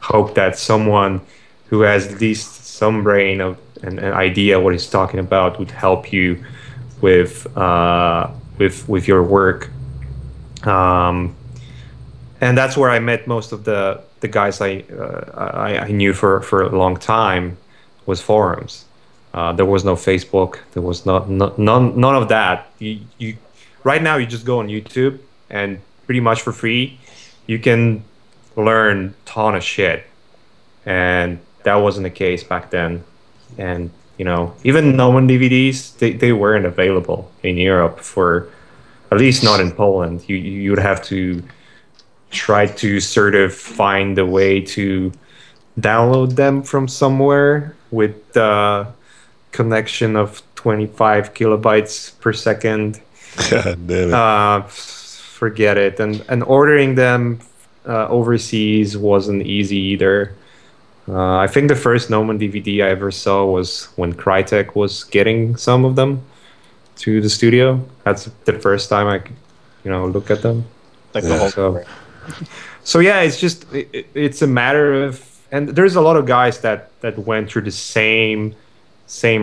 hope that someone who has at least some brain of an idea what he's talking about would help you with your work. And that's where I met most of the guys I knew for a long time, was forums. There was no Facebook. There was none of that. You right now you just go on YouTube and pretty much for free you can learn a ton of shit, and that wasn't the case back then. And even Gnomon DVDs, they weren't available in Europe, for at least not in Poland. You would have to try to sort of find a way to download them from somewhere with the connection of 25 kilobytes per second. God damn it. Forget it. And ordering them overseas wasn't easy either. I think the first Gnomon DVD I ever saw was when Crytek was getting some of them to the studio. That's the first time I look at them. Like the whole. So yeah, it's just it's a matter of, and there's a lot of guys that went through the same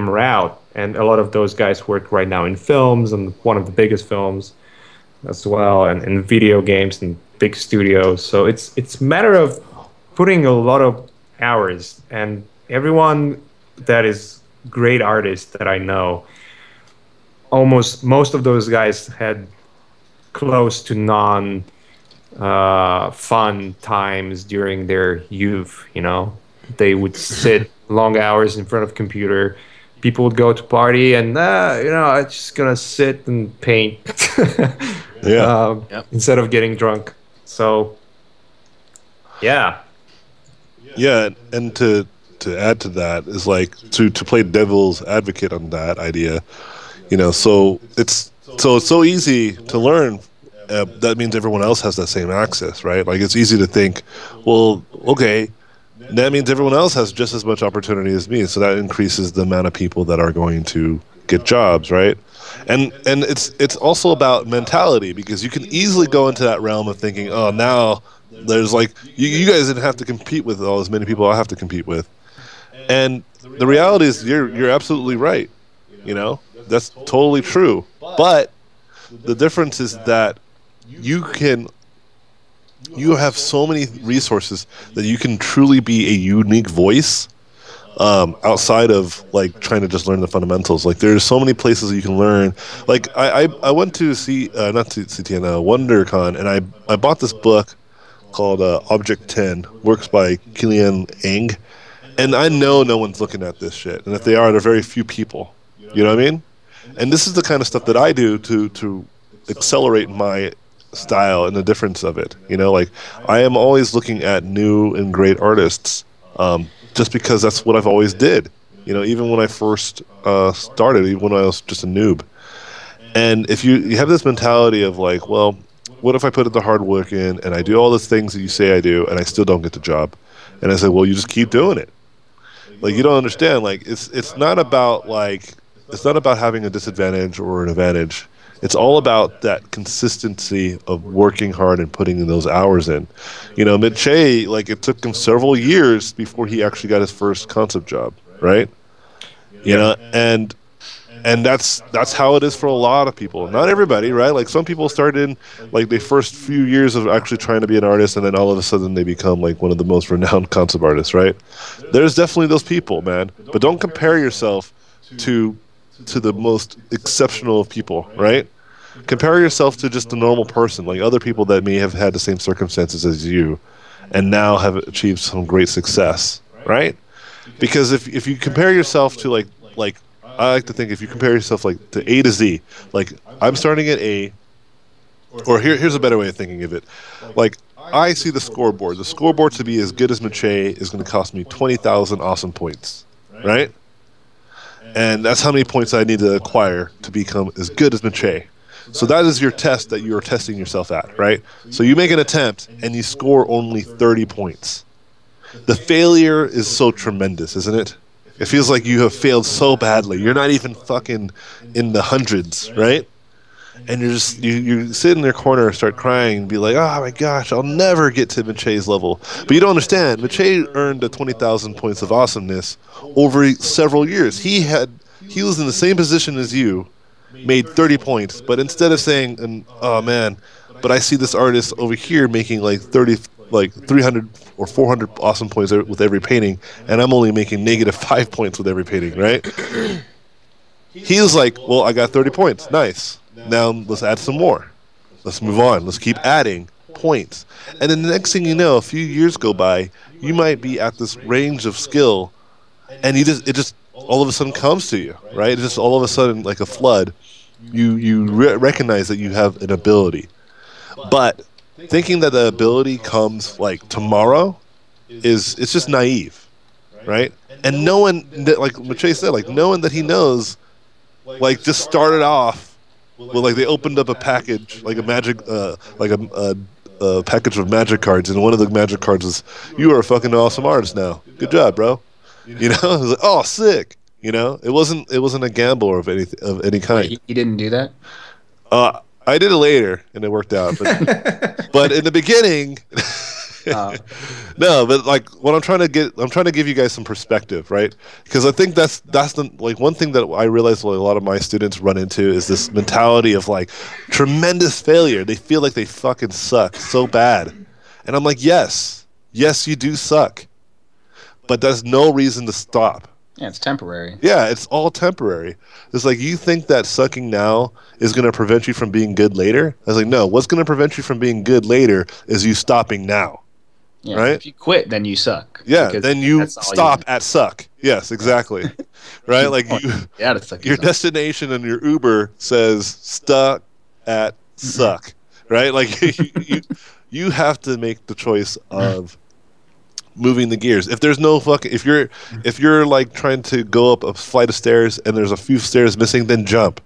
route, and a lot of those guys work right now in films, and one of the biggest films as well, and in video games and big studios. So it's a matter of putting a lot of hours, and everyone that is great artists that I know, almost most of those guys had close to non fun times during their youth. They would sit long hours in front of a computer. People would go to party and I'm just gonna sit and paint instead of getting drunk. So yeah, and to add to that is like to play devil's advocate on that idea. So it's so easy to learn. That means everyone else has that same access, right? Like, it's easy to think, well, okay, that means everyone else has just as much opportunity as me, so that increases the amount of people that are going to get jobs, right? And it's also about mentality, because you can easily go into that realm of thinking, oh, now there's like you guys didn't have to compete with all as many people I have to compete with, and the reality is you're absolutely right. That's totally true, but the difference is that you have so many resources that you can truly be a unique voice outside of like trying to just learn the fundamentals. Like, there's so many places that you can learn. Like, I went to see not to CTN, WonderCon, and I bought this book called Object 10, works by Kilian Eng, and I know no one's looking at this shit, and if they are, they're very few people. You know what I mean? And this is the kind of stuff that I do to accelerate my style and the difference of it. Like, I am always looking at new and great artists, just because that's what I've always did. Even when I first started, even when I was just a noob. And if you have this mentality of like, well, what if I put the hard work in and I do all the things that you say I do and I still don't get the job? And I say, well, you just keep doing it. Like, you don't understand. Like, it's not about having a disadvantage or an advantage. It's all about that consistency of working hard and putting in those hours in. Mitchell, like, it took him several years before he actually got his first concept job, right? And that's how it is for a lot of people. Not everybody, right? Like, some people start in like the first few years of actually trying to be an artist, and then all of a sudden they become like one of the most renowned concept artists, right? There's definitely those people, man. But don't compare yourself to the most exceptional of people, right? Compare yourself to just a normal person, like other people that may have had the same circumstances as you, and now have achieved some great success, right? Because if you compare yourself to like I like to think if you compare yourself like to A to Z, like I'm starting at A, or here's a better way of thinking of it, like I see the scoreboard. The scoreboard to be as good as Mache is going to cost me 20,000 awesome points, right? And that's how many points I need to acquire to become as good as Mache. So that is your test that you are testing yourself at, right? So you make an attempt and you score only 30 points. The failure is so tremendous, isn't it? It feels like you have failed so badly. You're not even fucking in the hundreds, right? And you're just you sit in your corner and start crying and be like, oh my gosh, I'll never get to Mache's level. But you don't understand. Mache earned the 20,000 points of awesomeness over several years. He was in the same position as you, made 30 points, but instead of saying, oh man, but I see this artist over here making like 300 or 400 awesome points with every painting, and I'm only making -5 points with every painting, right? He was like, well, I got 30 points. Nice. Now let's add some more. Let's move on. Let's keep adding points. And then the next thing you know, a few years go by, you might be at this range of skill, and it just all of a sudden comes to you, right? It's just all of a sudden like a flood. You recognize that you have an ability. But thinking that the ability comes like tomorrow it's just naive, right? And no one, like Mache said, like no one that he knows, like just started off with like they opened up a package, like a magic, like a package of magic cards, and one of the magic cards is, "You are a fucking awesome artist now. Good job, bro." You know, it was like, "Oh, sick." You know, it wasn't a gamble of any kind. Wait, he didn't do that? I did it later, and it worked out. But, but in the beginning, no. But like, what I'm trying to give you guys some perspective, right? Because I think that's the like one thing that I realize a lot of my students run into is this mentality of like tremendous failure. They feel like they fucking suck so bad, and I'm like, yes, you do suck, but that's no reason to stop. Yeah, it's temporary. Yeah, it's all temporary. It's like you think that sucking now is going to prevent you from being good later. I was like, no, what's going to prevent you from being good later is you stopping now. Yeah, right? If you quit, then you suck. Yeah, then you stop at suck. Yes, exactly. Right? Like your destination and your Uber says stuck at suck. Right? Like you have to make the choice of moving the gears. If there's no if you're like trying to go up a flight of stairs and there's a few stairs missing, then jump.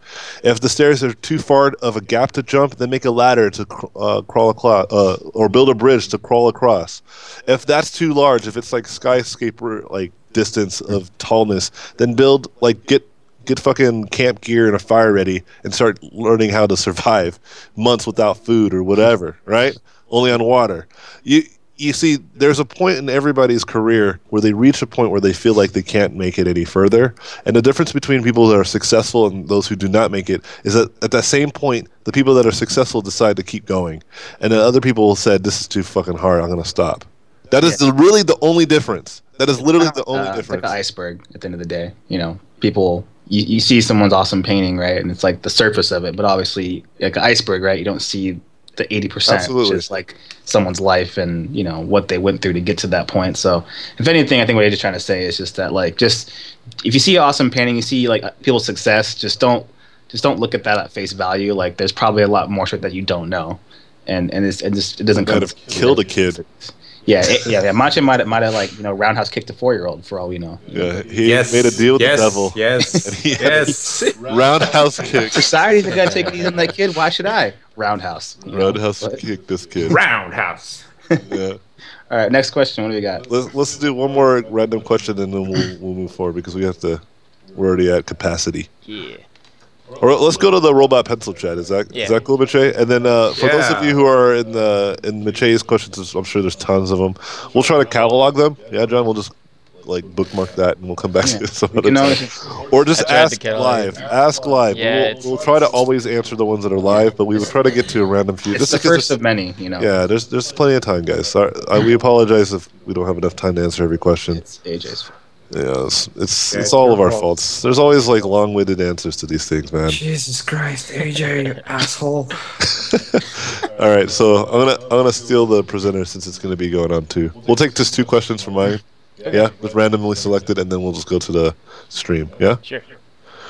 If the stairs are too far of a gap to jump, then make a ladder to crawl across, or build a bridge to crawl across. If that's too large, if it's like skyscraper like distance of tallness, then build like get fucking camp gear and a fire ready and start learning how to survive months without food or whatever, right? Only on water. You see, there's a point in everybody's career where they reach a point where they feel like they can't make it any further. And the difference between people that are successful and those who do not make it is that at that same point, the people that are successful decide to keep going. And then other people said, this is too fucking hard, I'm going to stop. That is really the only difference. That is literally the only difference. It's like an iceberg at the end of the day. You know, people, you see someone's awesome painting, right? And it's like the surface of it. But obviously, like an iceberg, right? You don't see the 80%. Absolutely. Just like someone's life and, you know, what they went through to get to that point. So if anything, I think what you're just trying to say is just that, like, just if you see awesome painting, you see like people's success, just don't look at that at face value. Like, there's probably a lot more shit that you don't know, and it doesn't kind of killed a kid. Yeah, Mache might have like, you know, roundhouse kicked a 4-year-old for all we know. Yeah, he made a deal with the devil. Yes, roundhouse kick. Society's gonna take it easy on that kid. Why should I? Roundhouse. Roundhouse kick this kid. Roundhouse. Yeah. All right, next question. What do we got? Let's do one more random question and then we'll move forward because we're already at capacity. Yeah. Or let's go to the robot pencil chat. Is that cool, Mache? And then for those of you who are in Mache's questions, I'm sure there's tons of them. We'll try to catalog them. Yeah, John. We'll just like bookmark that and we'll come back to it some other time. Or just ask live. Ask live. Yeah, we'll try to always answer the ones that are live, but we will try to get to a random few. It's the first of many, you know. Yeah, there's plenty of time, guys. Sorry, we apologize if we don't have enough time to answer every question. It's AJ's. Yeah, it's all of our faults. There's always like long-winded answers to these things, man. Jesus Christ, AJ, you asshole. All right, so I'm gonna steal the presenter since it's gonna be going on too. We'll take just 2 questions from mine. Yeah, just randomly selected, and then we'll just go to the stream. Yeah. Sure.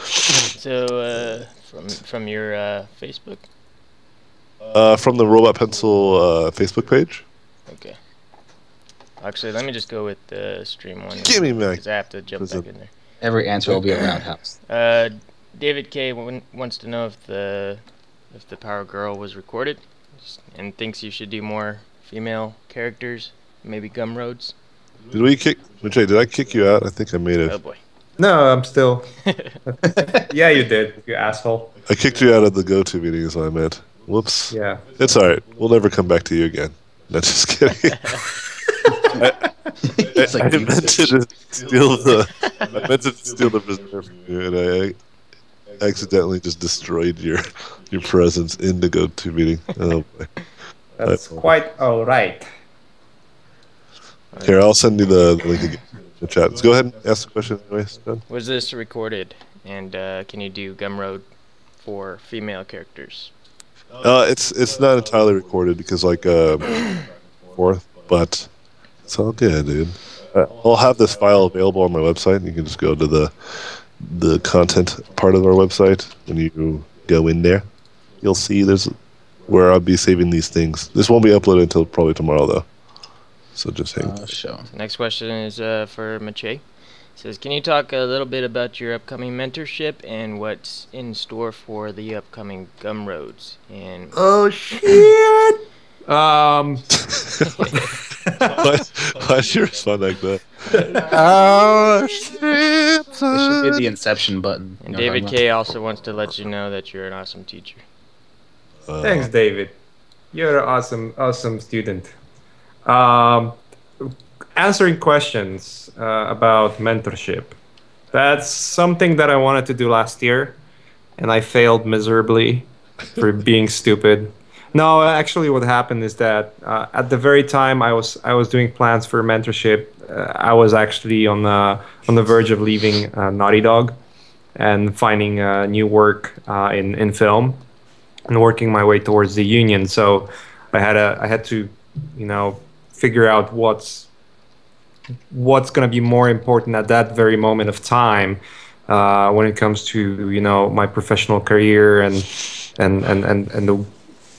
So from your Facebook. From the Robot Pencil Facebook page. Okay. Actually, let me just go with the stream one. Give me back. Because I have to jump back in there. Every answer will be a roundhouse. David K wants to know if the Power Girl was recorded, and thinks you should do more female characters, maybe Gumroads. Did we kick? Did I kick you out? I think I made it. Oh boy. No, I'm still. Yeah, you did, you asshole. I kicked you out of the go-to meeting, is what I meant. Whoops. Yeah. It's all right. We'll never come back to you again. No, just kidding. I meant to steal the prisoner from you, and I accidentally just destroyed your presence in the go-to meeting. Oh boy. That's quite all right. Here, I'll send you the link again in the chat. Let's go ahead and ask the question anyways, John. Was this recorded? And can you do Gumroad for female characters? It's not entirely recorded because fourth, but it's all good, dude. I'll have this file available on my website, and you can just go to the content part of our website. When you go in there, you'll see there's where I'll be saving these things. This won't be uploaded until probably tomorrow, though. So just hang. Sure. Next question is for Mache. It says, can you talk a little bit about your upcoming mentorship and what's in store for the upcoming Gumroads? And oh shit! Why'd you respond like that? Oh shit! It should be the Inception button. And David K also wants to let you know that you're an awesome teacher. Thanks, David. You're an awesome student. Answering questions about mentorship. That's something that I wanted to do last year, and I failed miserably for being stupid. No, actually, what happened is that at the very time I was doing plans for mentorship, I was actually on the verge of leaving Naughty Dog and finding new work in film and working my way towards the union. So I had to, figure out what's going to be more important at that very moment of time when it comes to my professional career and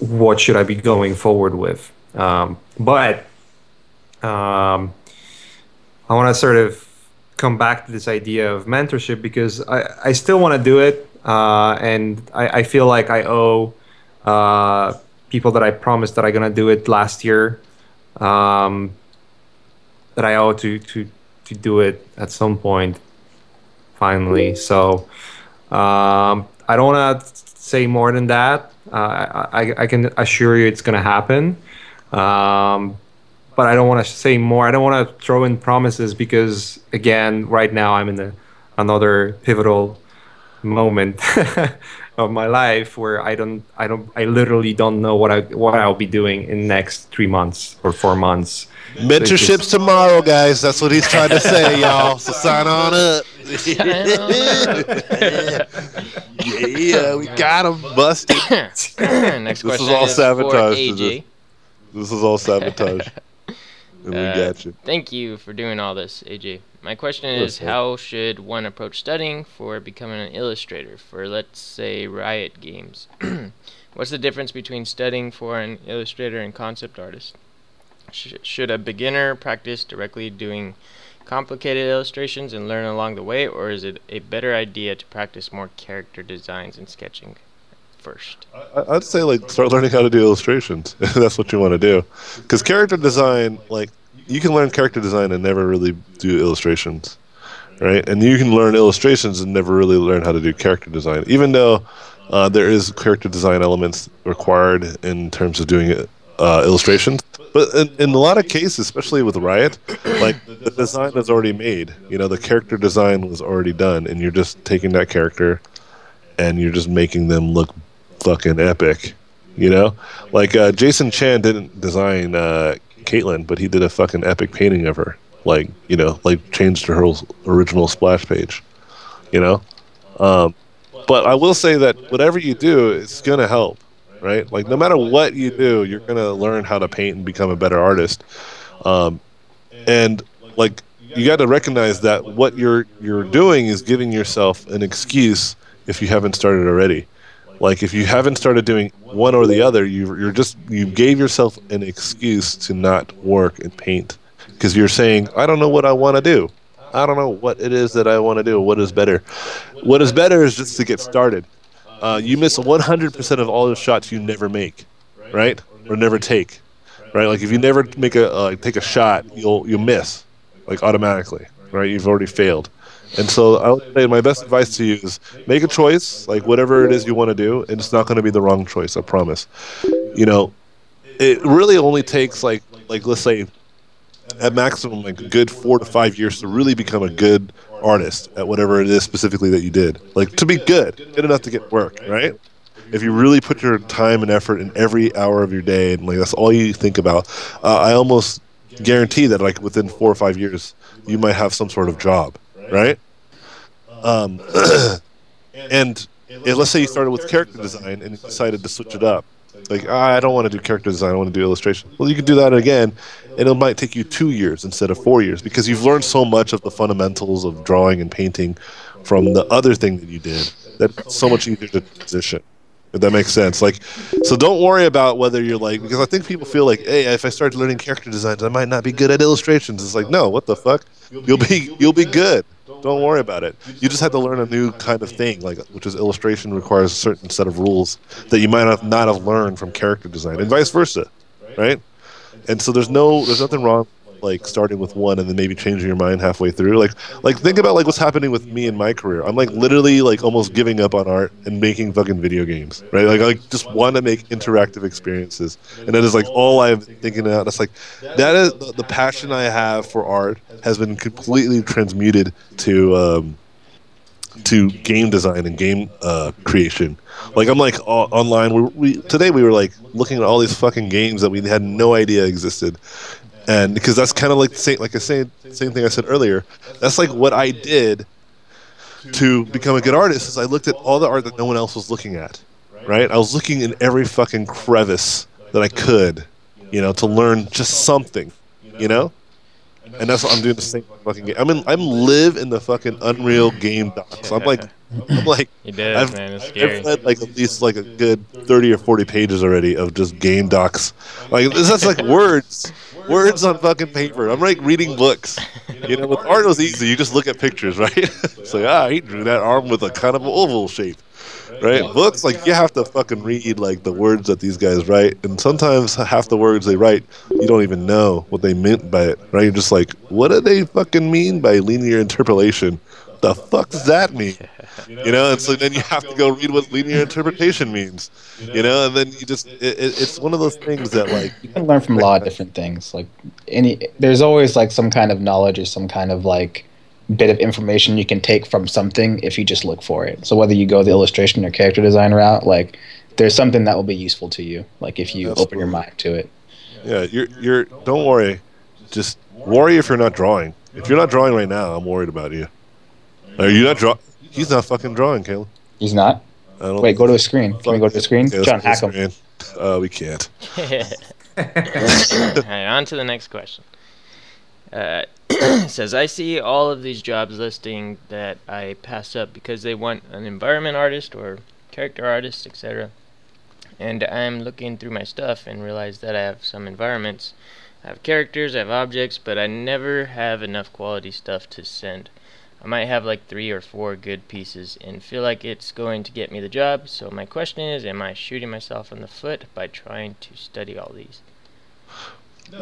what should I be going forward with. But I want to sort of come back to this idea of mentorship because I still want to do it, and I feel like I owe people that I promised that I'm going to do it last year, that I owe to do it at some point finally. So I don't want to say more than that. I can assure you it's going to happen, but I don't want to say more. I don't want to throw in promises because, again, right now I'm in another pivotal moment of my life where I literally don't know what I'll be doing in the next 3 months or 4 months. Mentorship's tomorrow, guys. That's what he's trying to say, y'all. So sign on up. Yeah, we got him busted. Next question is all is sabotage. for AJ. This is all sabotage. And we got you. Thank you for doing all this, AJ. My question is, how should one approach studying for becoming an illustrator for, let's say, Riot Games? What's the difference between studying for an illustrator and concept artist? Should a beginner practice directly doing complicated illustrations and learn along the way, or is it a better idea to practice more character designs and sketching first? I'd say start learning how to do illustrations if that's what you want to do, because character design, you can learn character design and never really do illustrations, right? And you can learn illustrations and never really learn how to do character design, even though there is character design elements required in terms of doing illustrations. But in a lot of cases, especially with Riot, the design is already made. The character design was already done, and you're just taking that character and you're just making them look fucking epic. Jason Chan didn't design Caitlyn, but he did a fucking epic painting of her. like like changed her original splash page, you know. But I will say that whatever you do, it's gonna help, right? Like no matter what you do, you're gonna learn how to paint and become a better artist. And like you got to recognize that what you're doing is giving yourself an excuse if you haven't started already. Like if you haven't started doing one or the other, you gave yourself an excuse to not work and paint because you're saying, I don't know what I want to do. I don't know what it is that I want to do. What is better? What is better is just to get started. You miss 100% of all the shots you never make, right? Or never take, right? Like if you never make take a shot, you'll miss, like automatically, right? You've already failed. And so I would say my best advice to you is make a choice, like whatever it is you want to do, and it's not going to be the wrong choice, I promise. You know, it really only takes like let's say at maximum like a good 4 to 5 years to really become a good artist at whatever it is specifically that you did. Like to be good enough to get work, right? If you really put your time and effort in every hour of your day and like that's all you think about, I almost guarantee that like within 4 or 5 years you might have some sort of job, right? And let's say you started with character design and you decided to switch it up. Like, I don't want to do character design, I want to do illustration. Well, you can do that again, and it might take you 2 years instead of 4 years because you've learned so much of the fundamentals of drawing and painting from the other thing that you did that it's so much easier to transition. If that makes sense. Like, so don't worry about whether you're like, because I think people feel like, hey, if I start learning character designs, I might not be good at illustrations. It's like, no, what the fuck? You'll be good. Don't worry about it. You just have to learn a new kind of thing, like which is illustration requires a certain set of rules that you might not have learned from character design, and vice versa, right? And so there's nothing wrong like starting with one and then maybe changing your mind halfway through. Like think about like what's happening with me in my career. I'm like literally like almost giving up on art and making fucking video games, right? Like I just want to make interactive experiences, and that is like all I'm thinking about. It's like that is the passion I have for art has been completely transmuted to game design and game creation. Like I'm like online. Today we were like looking at all these fucking games that we had no idea existed. And because that's kind of like same thing I said earlier. That's like what I did to become a good artist. Is I looked at all the art that no one else was looking at, right? I was looking in every fucking crevice that I could, to learn just something, And that's what I'm doing the same fucking game. I'm live in the fucking Unreal game docs. I'm like, you did, man. It's scary. I've read like at least like a good 30 or 40 pages already of just game docs. Like that's like words on fucking paper. I'm like reading books. With art it was easy. You just look at pictures, right? It's like he drew that arm with a kind of oval shape. Right? Books, like, you have to fucking read, like, the words that these guys write. And sometimes half the words they write, you don't even know what they meant by it. Right? You're just like, what do they fucking mean by linear interpolation? The fuck does that mean? And so then you have to go read what linear interpretation means. And then you just, it's one of those things that, like... You can learn from a lot of different things. Like, there's always, like, some kind of knowledge or some kind of, like, bit of information you can take from something if you just look for it. So whether you go the illustration or character design route, like there's something that will be useful to you, like if you open your mind to it. Yeah, you're don't worry. Just worry if you're not drawing. If you're not drawing right now, I'm worried about you. Are you not drawing? He's not fucking drawing, Caleb. He's not? Wait, go to his screen. Can we go to the screen? Yeah, John, hack him. We can't. All right, on to the next question. Says, I see all of these jobs listing that I pass up because they want an environment artist or character artist, etc. And I'm looking through my stuff and realize that I have some environments. I have characters, I have objects, but I never have enough quality stuff to send. I might have like 3 or 4 good pieces and feel like it's going to get me the job. So my question is, am I shooting myself in the foot by trying to study all these?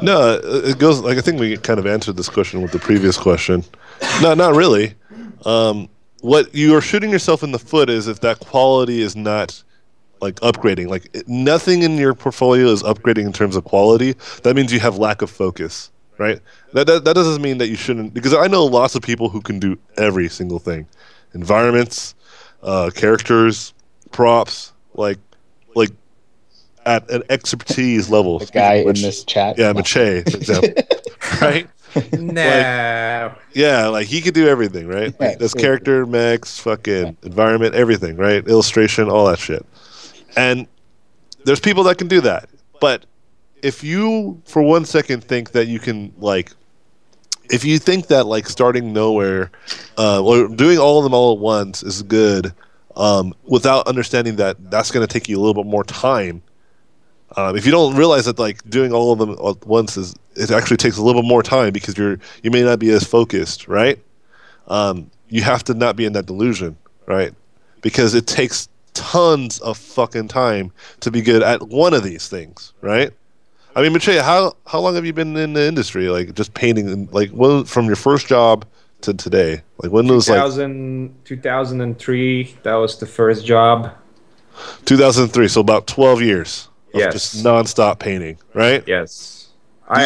No, it goes like I think we kind of answered this question with the previous question. No, not really. What you are shooting yourself in the foot is if that quality is not like upgrading. Like nothing in your portfolio is upgrading in terms of quality. That means you have lack of focus, right? That doesn't mean that you shouldn't. Because I know lots of people who can do every single thing: environments, characters, props, like. At an expertise level. The guy in this chat. Yeah, Mache, for example. Right? No. Yeah, like he could do everything, right? Yeah, Like, that's seriously. character, mechs, fucking environment, everything, right? Illustration, all that shit. And there's people that can do that. But if you, for 1 second, think that you can, like, if you think that, like, starting nowhere or doing all of them all at once is good without understanding that that's going to take you a little bit more time, if you don't realize that, like, doing all of them at once it actually takes a little bit more time because you may not be as focused, right? You have to not be in that delusion, right? Because it takes tons of fucking time to be good at one of these things, right? I mean, Maciej, how long have you been in the industry? Like, just painting, like, from your first job to today? Like, when was, like, 2003, that was the first job. 2003, so about 12 years of Yes. just nonstop painting, right? Yes. Do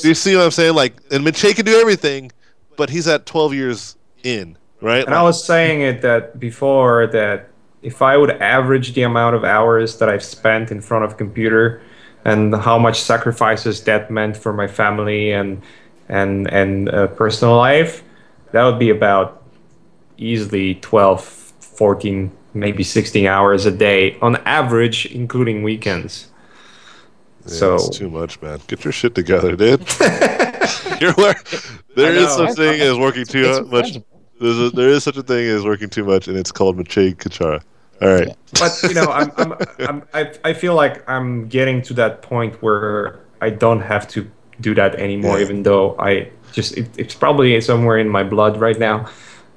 you see what I'm saying? Like, and Maciej can do everything, but he's at 12 years in, right? And I was saying it that before that if I would average the amount of hours that I've spent in front of a computer and how much sacrifices that meant for my family and personal life, that would be about easily 12, 14, maybe 16 hours a day on average, including weekends. Yeah, So that's too much, man. Get your shit together, dude. There is such thing as working too much. There is such a thing as working too much, and it's called Maciej Kuchara. All right. But you know, I feel like I'm getting to that point where I don't have to do that anymore. Yeah. Even though it's probably somewhere in my blood right now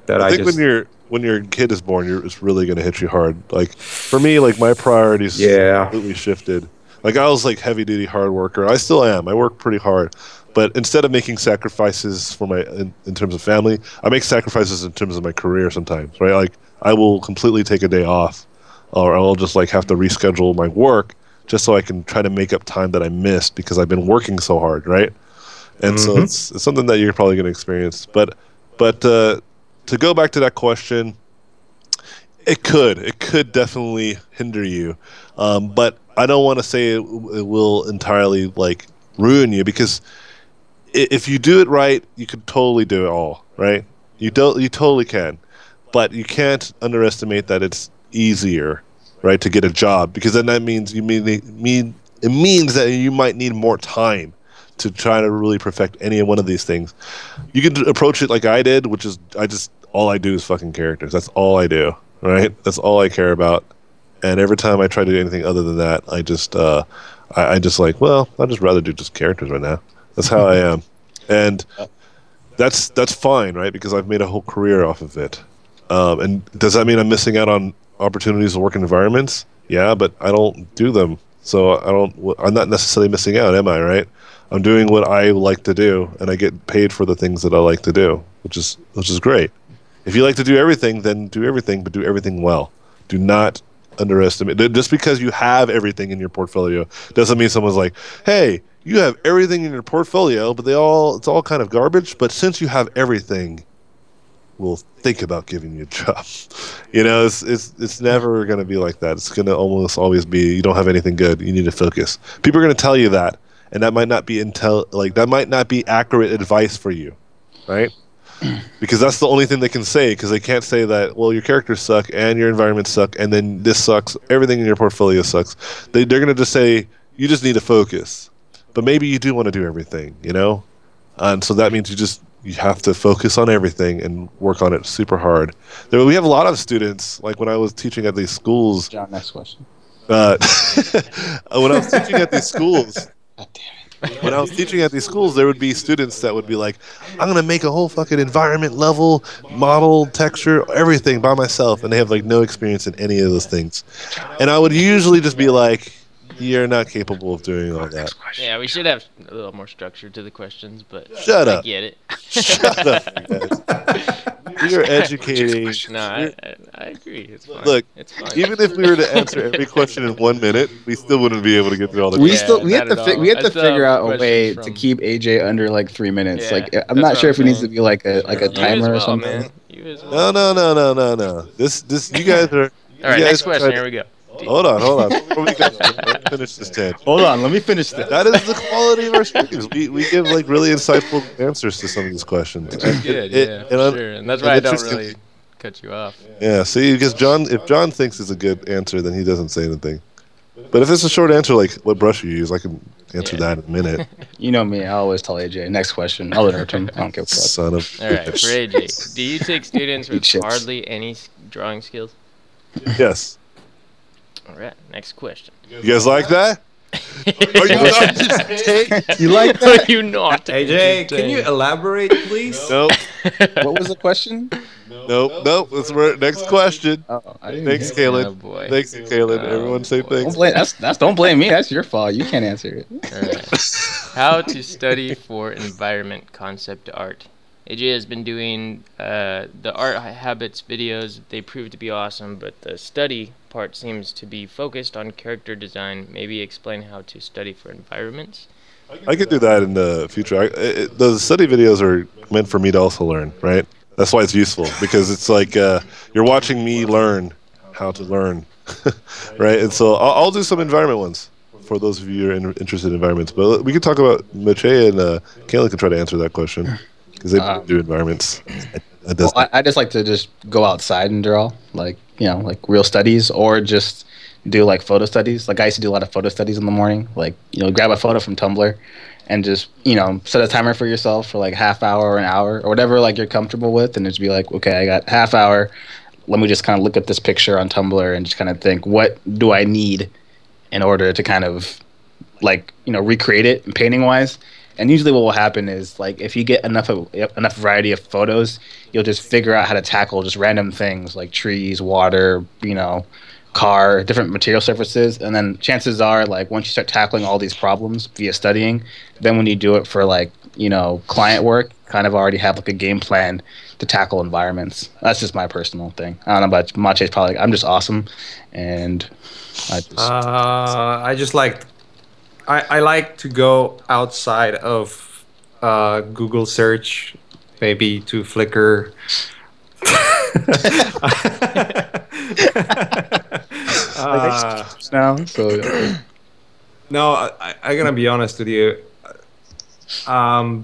that I think when your kid is born, it's really going to hit you hard. Like for me, like my priorities completely shifted. Like I was like heavy duty hard worker. I still am. I work pretty hard. But instead of making sacrifices for in terms of family, I make sacrifices in terms of my career sometimes, right? Like I will completely take a day off, or I'll just like have to reschedule my work just so I can try to make up time that I missed because I've been working so hard, right? And so it's something that you're probably going to experience. But to go back to that question, it could definitely hinder you, but I don't want to say it will entirely like ruin you because if you do it right, you can totally do it all, right? You totally can, but you can't underestimate that it's easier, right, to get a job because then that means it means that you might need more time to try to really perfect any one of these things. You can approach it like I did, which is all I do is fucking characters. That's all I do, right? That's all I care about. And every time I try to do anything other than that, I just I'd just rather do just characters right now. That's how I am, and that's fine, right? Because I've made a whole career off of it. And does that mean I'm missing out on opportunities to work in environments? Yeah, but I don't do them, so I'm not necessarily missing out, am I? Right? I'm doing what I like to do, and I get paid for the things that I like to do, which is great. If you like to do everything, then do everything, but do everything well. Do not underestimate. Just because you have everything in your portfolio doesn't mean someone's like, "Hey, you have everything in your portfolio, but it's all kind of garbage. But since you have everything, we'll think about giving you a job." You know, it's never going to be like that. It's going to almost always be you don't have anything good. You need to focus. People are going to tell you that, and that might not be that might not be accurate advice for you, right? Because that's the only thing they can say, because they can't say that, well, your characters suck and your environment suck and then this sucks, everything in your portfolio sucks. They're going to just say, you just need to focus. But maybe you do want to do everything, you know? And so that means you have to focus on everything and work on it super hard. We have a lot of students, like when I was teaching at these schools. John, next question. When I was teaching at these schools, God damn it. when I was teaching at these schools, there would be students that would be like, I'm going to make a whole fucking environment level, model, texture, everything by myself. And they have like no experience in any of those things. And I would usually just be like, you're not capable of doing all that. Yeah, we should have a little more structure to the questions, but Shut up. I get it. Shut up, you guys. You're educating. No, I agree. It's fine. Look, it's fine. even if we were to answer every question in 1 minute, we still wouldn't be able to get through all the We questions. we have not to at all. we have I to still figure have out a way questions to from- keep AJ under like 3 minutes. Yeah, like I'm that's not what sure I'm if it needs to saying. be like a You as timer or well, something. man. You as well. No. This you guys are. All right, next question. Here we go. Hold on. Before we go, let me finish this tangent. Hold on, let me finish this. That is the quality of our streams. We give like really insightful answers to some of these questions. Good, sure. And that's why I don't really cut you off. Yeah, see, because if John thinks it's a good answer, then he doesn't say anything. But if it's a short answer, like what brush you use, I can answer that in a minute. You know me, I always tell AJ, next question. I'll interrupt him. I don't give a fuck. Son of All right, for AJ, do you take students with hardly any drawing skills? Yes. All right, next question. You guys like that? Are you not? You like Are you not? AJ, can you elaborate, please? Nope. What was the question? Nope. That's next question. Oh, I didn't Thanks, hear it. Oh, Kaylin. boy. Thanks, Kaylin. Everyone say Don't thanks. blame, don't blame me. That's your fault. You can't answer it. All right. How to study for environment concept art. AJ has been doing the art habits videos. They prove to be awesome, but the study part seems to be focused on character design. Maybe explain how to study for environments. I could do that in the future. The study videos are meant for me to also learn, right? That's why it's useful, because it's like you're watching me learn how to learn, right? And so I'll do some environment ones for those of you who are interested in environments. But we can talk about Mache and Kayla can try to answer that question, because they do environments. I just like to just go outside and draw, like real studies, or just do like photo studies. Like I used to do a lot of photo studies in the morning, like grab a photo from Tumblr and just set a timer for yourself for like half hour or an hour or whatever like you're comfortable with, and just be like, okay, I got half hour, let me just kind of look at this picture on Tumblr and just kind of think, what do I need in order to kind of like recreate it painting wise. And usually what will happen is, like, if you get enough variety of photos, you'll just figure out how to tackle just random things like trees, water, car, different material surfaces. And then chances are, like, once you start tackling all these problems via studying, then when you do it for, like, client work, kind of already have, like, a game plan to tackle environments. That's just my personal thing. I don't know about Mache's, probably like, I'm just awesome. And I just like... I like to go outside of Google search, maybe to Flickr. No, I'm gonna be honest with you. I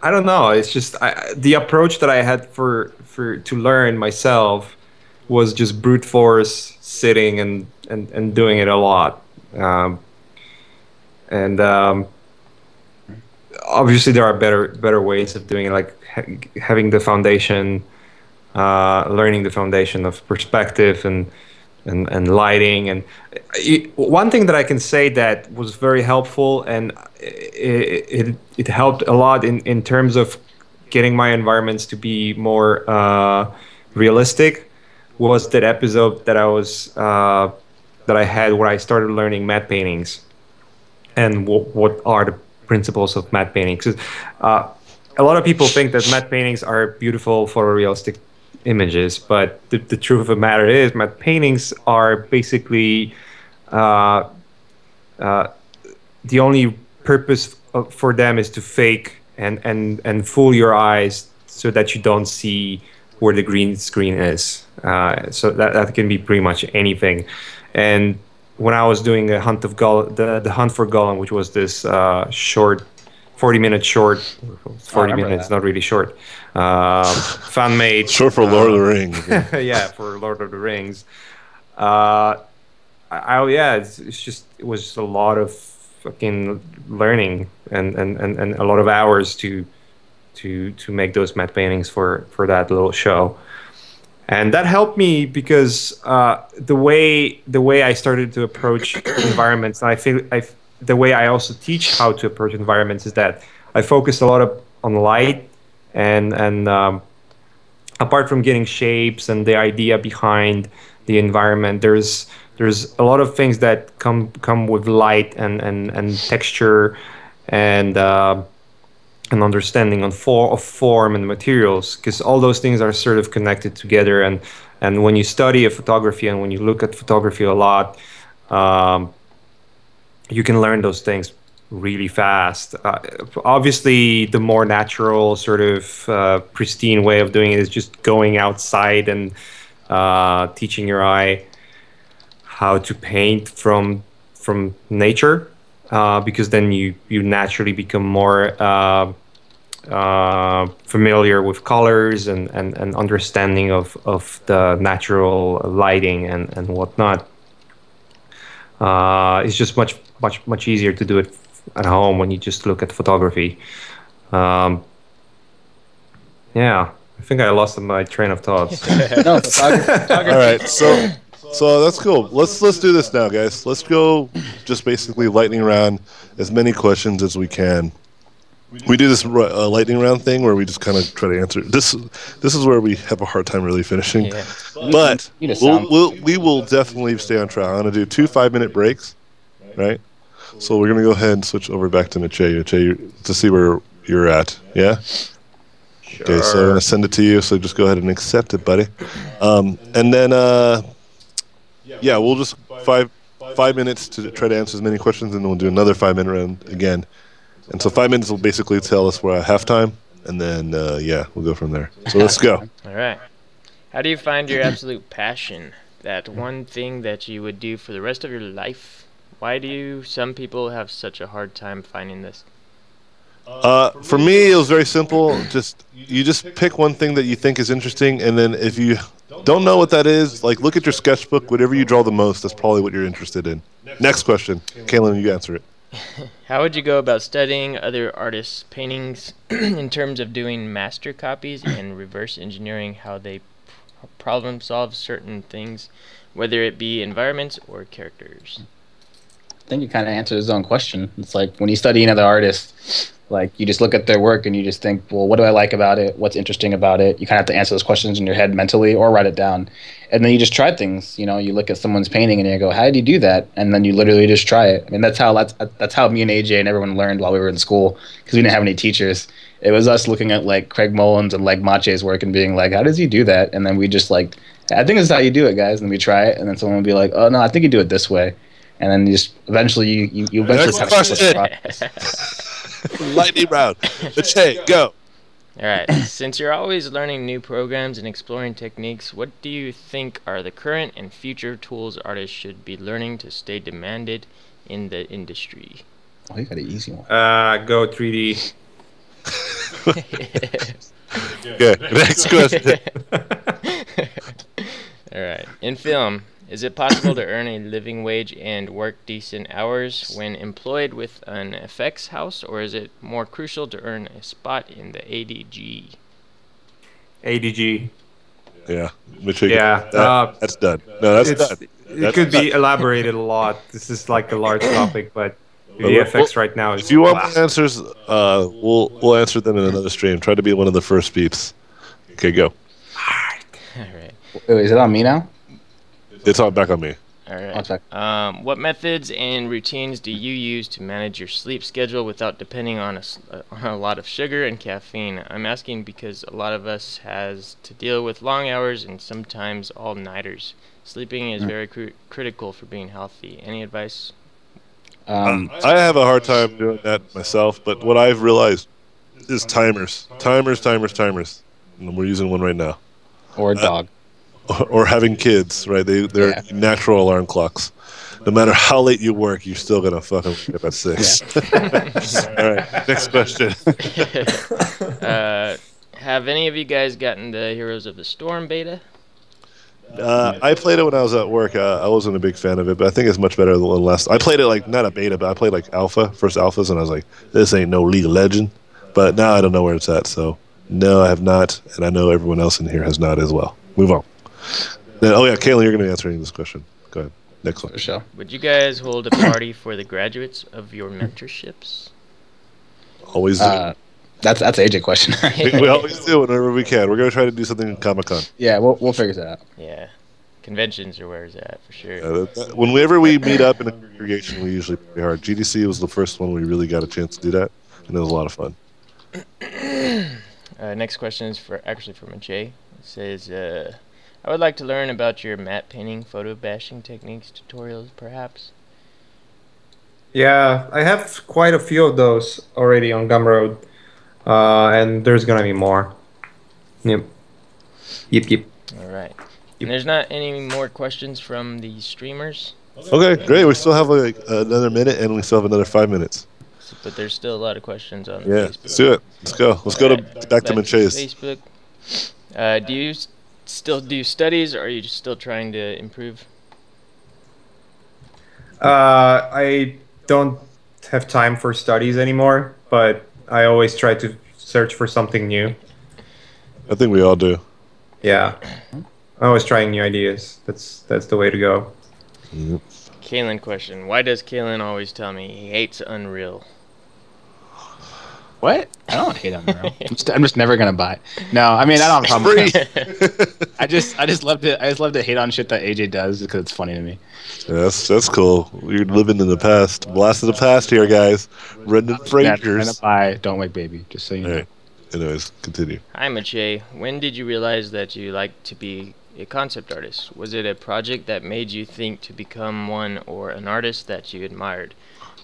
don't know. It's just the approach that I had for to learn myself was just brute force, sitting and doing it a lot. Obviously there are better ways of doing it, like having the foundation, learning the foundation of perspective and lighting. And one thing that I can say that was very helpful, and it helped a lot in terms of getting my environments to be more realistic, was that episode that I had where I started learning matte paintings and what are the principles of matte paintings. A lot of people think that matte paintings are beautiful photorealistic images, but the truth of the matter is matte paintings are basically the only purpose for them is to fake and fool your eyes so that you don't see where the green screen is. So that can be pretty much anything. And when I was doing the Hunt for Gollum, which was this short, 40-minute short, 40 minutes, not really short, fan-made. Short for Lord of the Rings. Yeah, for Lord of the Rings. It was a lot of fucking learning and a lot of hours to make those matte paintings for that little show. And that helped me because the way I started to approach environments, and I feel the way I also teach how to approach environments, is that I focus a lot on light and apart from getting shapes and the idea behind the environment, there's a lot of things that come with light and texture and an understanding of form and materials, because all those things are sort of connected together. And when you study photography and when you look at photography a lot, you can learn those things really fast. Obviously, the more natural, sort of pristine way of doing it is just going outside and teaching your eye how to paint from nature, because then you naturally become more familiar with colors and understanding of the natural lighting and whatnot. It's just much easier to do it at home when you just look at photography. Yeah, I think I lost my train of thoughts. No, photography. All right, so that's cool. Let's do this now, guys. Let's go. Just basically lightning round, as many questions as we can. We do this lightning round thing where we just kind of try to answer. This is where we have a hard time really finishing. Yeah. But we will definitely stay on track. I'm going to do 2 5-minute breaks, right? So we're going to go ahead and switch over back to Maciej to see where you're at. Yeah? Sure. Okay, so I'm going to send it to you, so just go ahead and accept it, buddy. And then, yeah, we'll just 5 minutes to try to answer as many questions, and then we'll do another 5-minute round again. And so 5 minutes will basically tell us we're at halftime, and then, yeah, we'll go from there. So let's go. All right. How do you find your absolute passion? That one thing that you would do for the rest of your life? Why do some people have such a hard time finding this? For me, it was very simple. You just pick one thing that you think is interesting, and then if you don't know what that is, like look at your sketchbook. Whatever you draw the most, that's probably what you're interested in. Next question. Kaylin, you answer it. How would you go about studying other artists' paintings in terms of doing master copies and reverse engineering how they problem solve certain things, whether it be environments or characters? I think you kind of answered his own question. It's like when you study another artist, like you just look at their work and you just think, well, what do I like about it? What's interesting about it? You kind of have to answer those questions in your head mentally or write it down. And then you just try things. You know, you look at someone's painting and you go, how did you do that? And then you literally just try it. I mean, that's how me and AJ and everyone learned while we were in school, because we didn't have any teachers. It was us looking at like Craig Mullins and like Maciej's work and being like, how does he do that? And then we just like, I think this is how you do it, guys. And we try it, and then someone would be like, oh no, I think you do it this way. And then you just eventually you eventually Next have to question. Lightning round. Maciej, go. All right. Since you're always learning new programs and exploring techniques, what do you think are the current and future tools artists should be learning to stay demanded in the industry? Oh, you got an easy one. Go 3D. Good. Next question. All right. In film, is it possible to earn a living wage and work decent hours when employed with an effects house, or is it more crucial to earn a spot in the ADG? ADG. Yeah. Maciej, Yeah. that's done. No, that's done. It could be elaborated a lot. This is like a large topic, but VFX right now is. If you want more answers, we'll answer them in another stream. Try to be one of the first beeps. Okay, go. All right. Wait, is it on me now? It's all back on me. All One right. sec. What methods and routines do you use to manage your sleep schedule without depending on a lot of sugar and caffeine? I'm asking because a lot of us has to deal with long hours and sometimes all-nighters. Sleeping is very critical for being healthy. Any advice? I have a hard time doing that myself, but what I've realized is timers. And we're using one right now. Or a dog. Or having kids, right? They're natural alarm clocks. No matter how late you work, you're still gonna fucking wake up at 6. All right, next question. Have any of you guys gotten the Heroes of the Storm beta? I played it when I was at work. I wasn't a big fan of it, but I think it's much better than the last. I played it like not a beta, but I played like first alphas, and I was like, this ain't no League of Legends. But now I don't know where it's at. So no, I have not, and I know everyone else in here has not as well. Move on. Then, oh yeah, Kaylin, you're going to be answering this question. Go ahead. Next one. For sure. Would you guys hold a party for the graduates of your mentorships? Always do. That's AJ question. We always do whenever we can. We're going to try to do something in Comic-Con. Yeah, we'll figure that out. Yeah. Conventions are where it's at, for sure. Whenever we meet up in a congregation, we usually play hard. GDC was the first one we really got a chance to do that, and it was a lot of fun. Next question is actually for Maciej. It says, I would like to learn about your matte painting, photo bashing techniques, tutorials, perhaps. Yeah, I have quite a few of those already on Gumroad, and there's gonna be more. Yep. All right. And there's not any more questions from the streamers, Okay, great. We still have like another minute, and we still have another 5 minutes. but there's still a lot of questions on Yeah, Facebook. let's do it. Let's go. Let's go to back to Manche's. Facebook. Do you still do studies, or are you just still trying to improve? I don't have time for studies anymore, but I always try to search for something new. I think we all do. Yeah, I'm always trying new ideas. That's the way to go. Yep. Kalen question: why does Kalen always tell me he hates Unreal? What? I don't hate Unreal. I'm just never gonna buy it. No, I mean I don't have a problem with it. I just love to hate on shit that AJ does because it's funny to me. Yeah, that's cool. We're living in the past. Blast of the past here, guys. Brendan Frasers. Buy Don't Wake Baby, just so you know. Right. Anyways, continue. Hi, Mache. When did you realize that you liked to be a concept artist? Was it a project that made you think to become one, or an artist that you admired?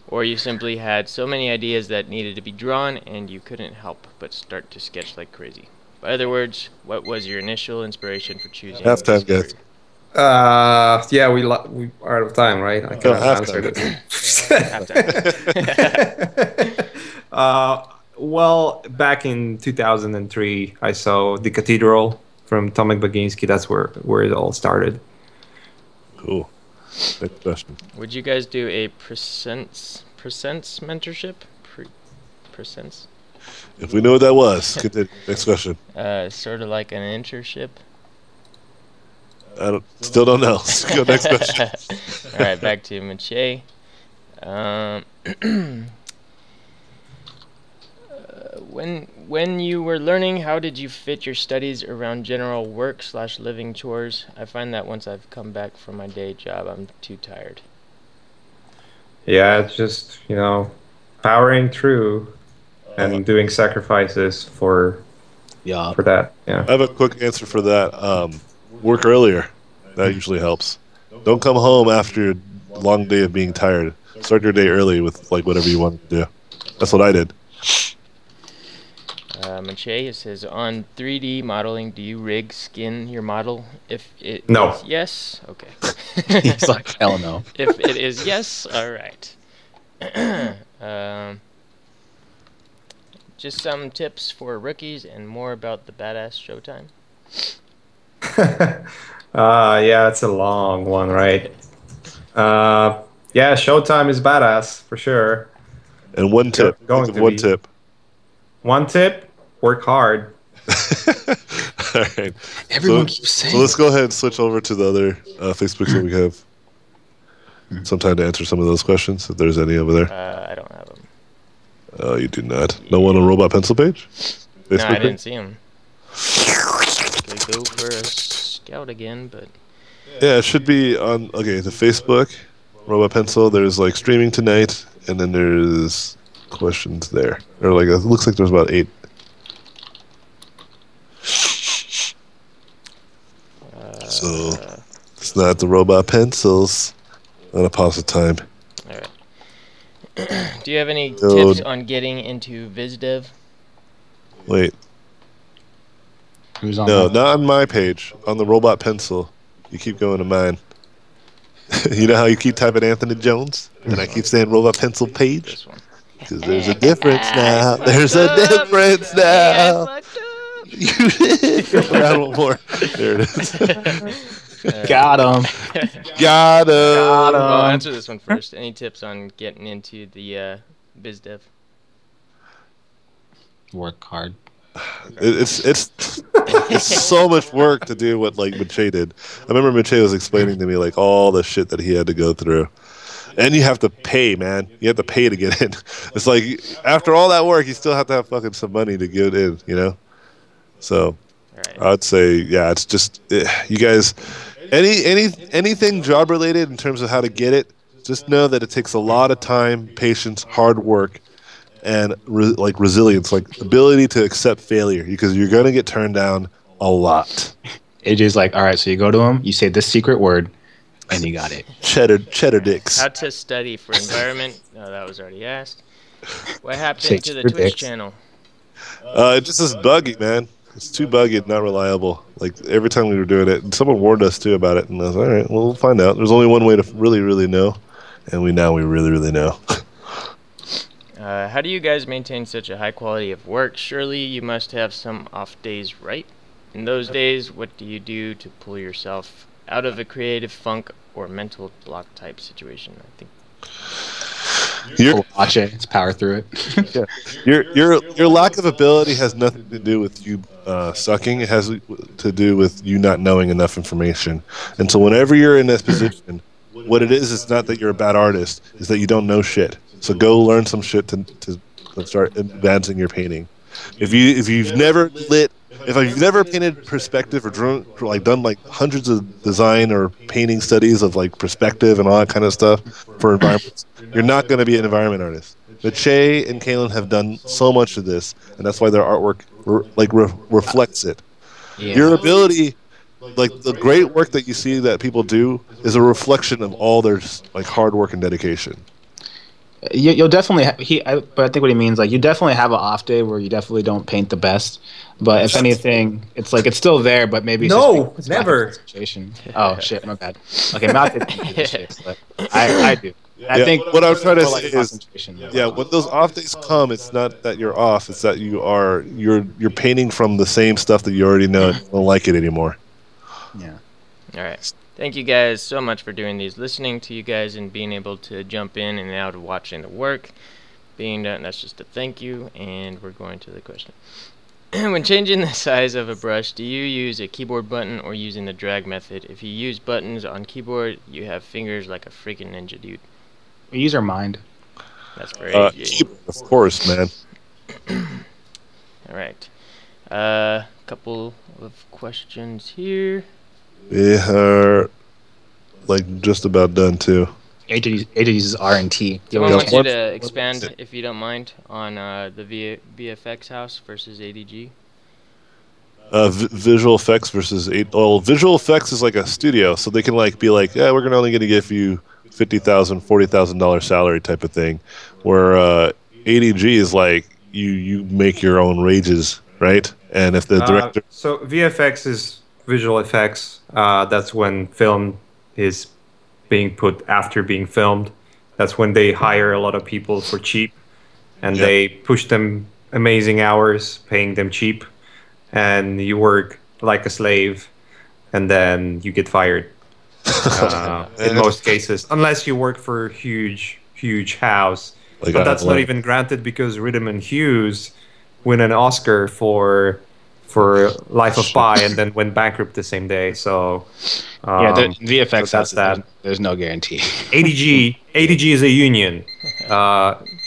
Or you simply had so many ideas that needed to be drawn and you couldn't help but start to sketch like crazy? By other words, what was your initial inspiration for choosing Halftime, this guys. Yeah, we are out of time, right? I cannot answer this. Well, back in 2003, I saw The Cathedral from Tomek Baginski. That's where it all started. Cool. Next question. Would you guys do a presents mentorship? Presents? If we know what that was, continue. Next question. Sort of like an internship. Still don't know. Let's go next question. All right, back to Mache. When you were learning, how did you fit your studies around general work/living chores? I find that once I've come back from my day job, I'm too tired. Yeah, it's just, powering through and doing sacrifices for that. Yeah. I have a quick answer for that. Work earlier. That usually helps. Don't come home after a long day of being tired. Start your day early with like whatever you want to do. That's what I did. Mache says, on 3D modeling, do you rig skin your model? If it No. is yes, okay. He's like, hell no. If it is yes, all right. Just some tips for rookies and more about the badass Showtime. Yeah, it's a long one, right? Yeah, Showtime is badass for sure. And one tip. Going to one be. tip. One tip: work hard. All right. Everyone keeps saying. So let's go ahead and switch over to the other Facebook so we have some time to answer some of those questions, if there's any over there. I don't have them. Oh, you do not. No one on Robot Pencil page? No, Facebook I didn't page? see them. Could go for a scout again, but Yeah, it should be on, the Facebook, Robot Pencil. There's like streaming tonight, and then there's questions there. Or like, it looks like there's about 8. So, it's not the Robot Pencils. On a pause of time. all right. Do you have any Dude. tips on getting into VizDev? Wait. Who's on No, that? not on my page. On the Robot Pencil. You keep going to mine. You know how you keep typing Anthony Jones? And I keep saying Robot Pencil page? This one. Because there's a difference now. There's a difference now. You did. Around one more. There it is. Got him. Got him. I'll answer this one first. Any tips on getting into the BizDev? Work hard. It's so much work to do what like Mache did. I remember Mache was explaining to me like all the shit that he had to go through. And you have to pay, man. You have to pay to get in. It's like after all that work, you still have to have fucking some money to get in, you know? So Right. I'd say, yeah, it's just you guys. Anything job related in terms of how to get it, just know that it takes a lot of time, patience, hard work, and resilience, like ability to accept failure, because you're gonna get turned down a lot. AJ's like, all right, so you go to him, you say this secret word, and you got it. Cheddar dicks. How to study for environment? No, that was already asked. What Say happened to the cheddar Twitch dicks. channel? It just is buggy, man. It's too buggy and not reliable. Like every time we were doing it, and someone warned us too about it, and I was like, all right, well, we'll find out. There's only one way to really, really know, and we really, really know. How do you guys maintain such a high quality of work? Surely you must have some off days, right? In those days, what do you do to pull yourself out of a creative funk or mental block type situation? I think Watch it. Let's power through it. Yeah. Your lack of ability has nothing to do with you sucking. It has to do with you not knowing enough information. And so whenever you're in this position, what it is not that you're a bad artist, is that you don't know shit. So go learn some shit to start advancing your painting. If you've never painted perspective or done like hundreds of design or painting studies of like perspective and all that kind of stuff for environments, you're not going to be an environment artist. Mache and Kalen have done so much of this, and that's why their artwork reflects it. Yeah. Your ability, like the great work that you see that people do, is a reflection of all their like hard work and dedication. You'll definitely but I think what he means, like, you definitely have an off day where you definitely don't paint the best. But if anything, it's like it's still there, but maybe it's never. Situation. Oh shit, my bad. Okay, Matt didn't do this shit, but I do. I think what I'm trying to say is, concentration. when those off days come, it's not that you're off; it's that you're painting from the same stuff that you already know. And don't like it anymore. Yeah. All right. Thank you guys so much for doing these. Listening to you guys and being able to jump in and out of watching the work. Being done, that's just a thank you. And we're going to the question. When changing the size of a brush, do you use a keyboard button or using the drag method? If you use buttons on keyboard, you have fingers like a freaking ninja, dude. We use our mind. That's very Keyboard, of course, man. All right. Couple of questions here. We are like just about done too. AJ uses R and T. I want you to expand, if you don't mind, on the VFX house versus ADG. Visual effects versus visual effects is like a studio, so they can like be like, yeah, we're only going to give you $50,000, $40,000 salary type of thing. Where ADG is like you make your own wages, right? And if the director, so VFX is visual effects. That's when film is being put after being filmed. That's when they hire a lot of people for cheap, and they push them amazing hours, paying them cheap, and you work like a slave, and then you get fired. In most cases, unless you work for a huge house. But that's not even granted, because Rhythm and Hughes win an Oscar for Life of Pi and then went bankrupt the same day. So the VFX, so that's that. There's no guarantee. ADG is a union.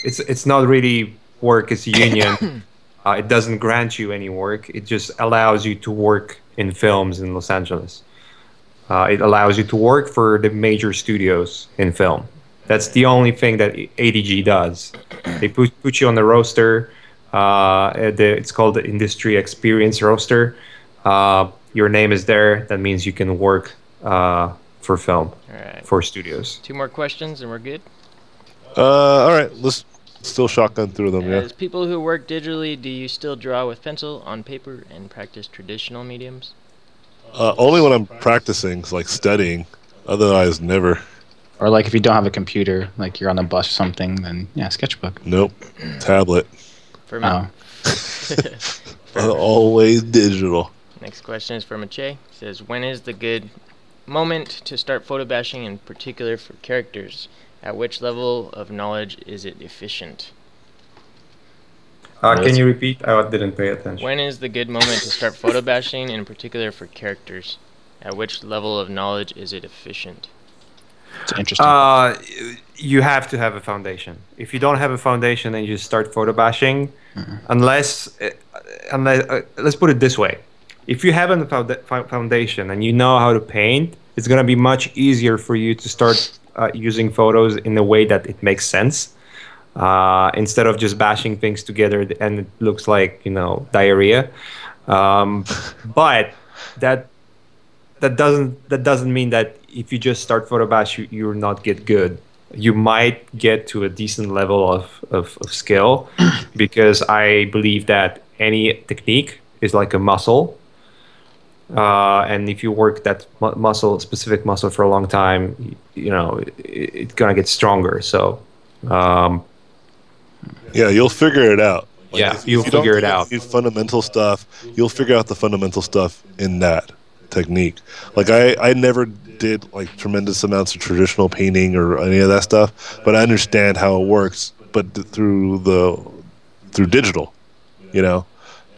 It's not really work. It's a union. It doesn't grant you any work. It just allows you to work in films in Los Angeles. It allows you to work for the major studios in film. That's the only thing that ADG does. They put you on the roster. It's called the Industry Experience Roster. Your name is there. That means you can work for film, for studios. 2 more questions and we're good. All right, let's still shotgun through them. As people who work digitally, do you still draw with pencil on paper and practice traditional mediums? Only when I'm practicing, like studying. Otherwise, never. Or like if you don't have a computer, like you're on the bus or something, then sketchbook. Nope, tablet. For me. Always digital. Next question is from Mache. It says, when is the good moment to start photo bashing, in particular for characters? At which level of knowledge is it efficient? Can you repeat? I didn't pay attention. When is the good moment to start photo bashing, in particular for characters? At which level of knowledge is it efficient? It's interesting. You have to have a foundation. If you don't have a foundation and you just start photo bashing, unless let's put it this way: if you have a foundation and you know how to paint, it's gonna be much easier for you to start using photos in a way that it makes sense, instead of just bashing things together and it looks like diarrhea. But that doesn't mean that if you just start photo bash, you're not get good. You might get to a decent level of skill, because I believe that any technique is like a muscle. And if you work that specific muscle for a long time, it's gonna get stronger. So, yeah, you'll figure it out. You'll figure it out. Fundamental stuff. You'll figure out the fundamental stuff in that technique. Like I never did like tremendous amounts of traditional painting or any of that stuff, but I understand how it works. But through digital,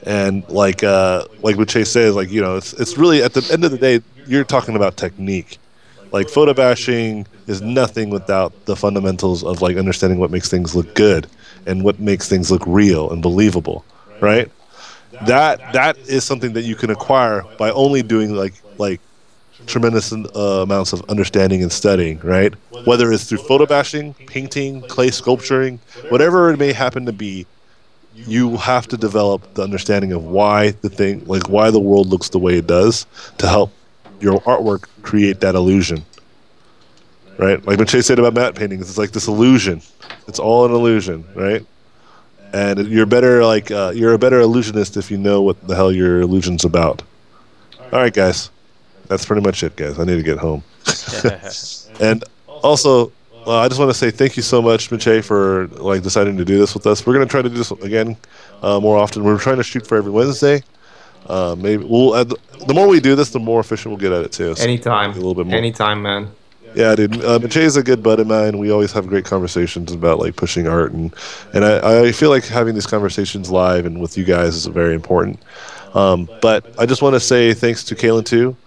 and like what Chase says, like it's really at the end of the day, you're talking about technique. Like photo bashing is nothing without the fundamentals of like understanding what makes things look good and what makes things look real and believable, right? That is something that you can acquire by only doing like tremendous amounts of understanding and studying, right? Whether it's through photo bashing, painting, clay sculpturing, whatever it may happen to be, you have to develop the understanding of why the world looks the way it does to help your artwork create that illusion, right? Like when Chase said about matte paintings, it's like this illusion. It's all an illusion, right? And you're a better illusionist if you know what the hell your illusion's about. All right, guys. That's pretty much it, guys. I need to get home. And also, I just want to say thank you so much, Maciej, for deciding to do this with us. We're going to try to do this again more often. We're trying to shoot for every Wednesday. Maybe the more we do this, the more efficient we'll get at it too. So Anytime. a little bit more. Anytime, man. Yeah, dude. Maciej is a good bud of mine. We always have great conversations about pushing art, and I feel like having these conversations live and with you guys is very important. But I just want to say thanks to Kalen too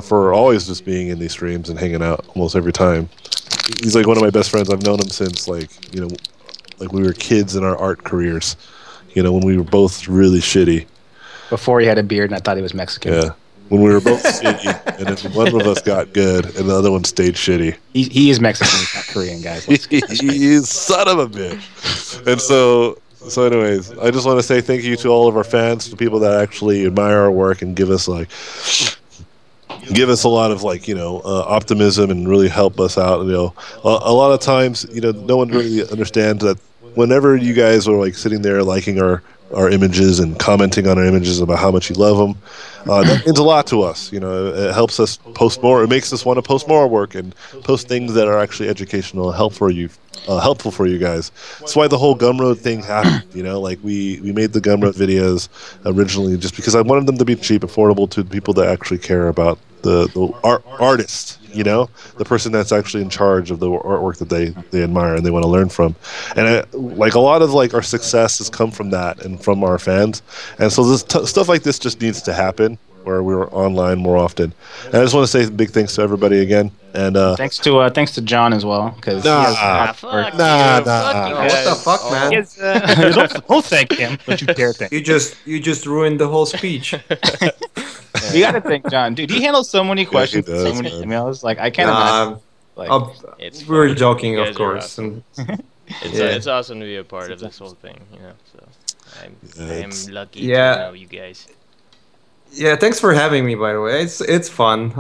for always just being in these streams and hanging out almost every time. He's like one of my best friends. I've known him since we were kids in our art careers. When we were both really shitty. Before he had a beard, and I thought he was Mexican. Yeah. When we were both shitty, and then one of us got good, and the other one stayed shitty. He is Mexican, he's not Korean, guys. He's son of a bitch. And so anyways, I just want to say thank you to all of our fans, to people that actually admire our work and give us a lot of optimism and really help us out. A lot of times, no one really understands that whenever you guys are sitting there liking our images and commenting on our images about how much you love them, that means a lot to us. It helps us post more. It makes us want to post more work and post things that are actually educational and helpful for you guys. That's why the whole Gumroad thing happened. We made the Gumroad videos originally just because I wanted them to be cheap, affordable to people that actually care about the artist, the person that's actually in charge of the artwork that they admire and they want to learn from. And a lot of our success has come from that and from our fans. And so this stuff like this just needs to happen, where we're online more often. And I just want to say big thanks to everybody again. And thanks to John as well, because Fuck you. Fuck you What guys. the fuck, man? don't thank him, but you dare thank. You just ruined the whole speech. You got to thank John, dude. He handles so many questions, he does, so many man. emails. I can't imagine. It's we were fun. joking, You of guys are course. awesome. And It's awesome to be a part of this whole thing, So I am lucky Yeah. to know you guys. yeah, thanks for having me. By the way, it's fun.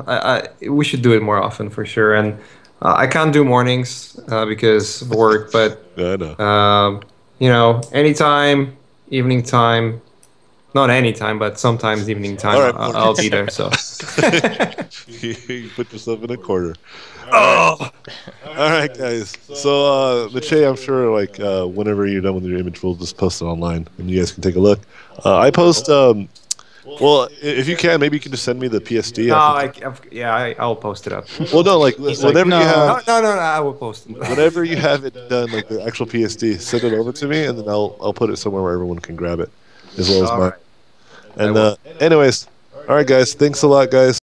We should do it more often for sure. And I can't do mornings because of work, but I know. anytime, evening time. Not anytime, but sometimes evening time. All right, I'll be there. So. You put yourself in a corner. All right, guys. So, Maciej, I'm sure whenever you're done with your image, we'll just post it online, and you guys can take a look. I post. Well, if you can, maybe you can just send me the PSD. I'll post it up. Well, no, whenever you have. No, I will post it. Whenever you have it done, the actual PSD, send it over to me, and then I'll put it somewhere where everyone can grab it, as well as mine. Alright. And anyways, all right, guys. Thanks a lot, guys.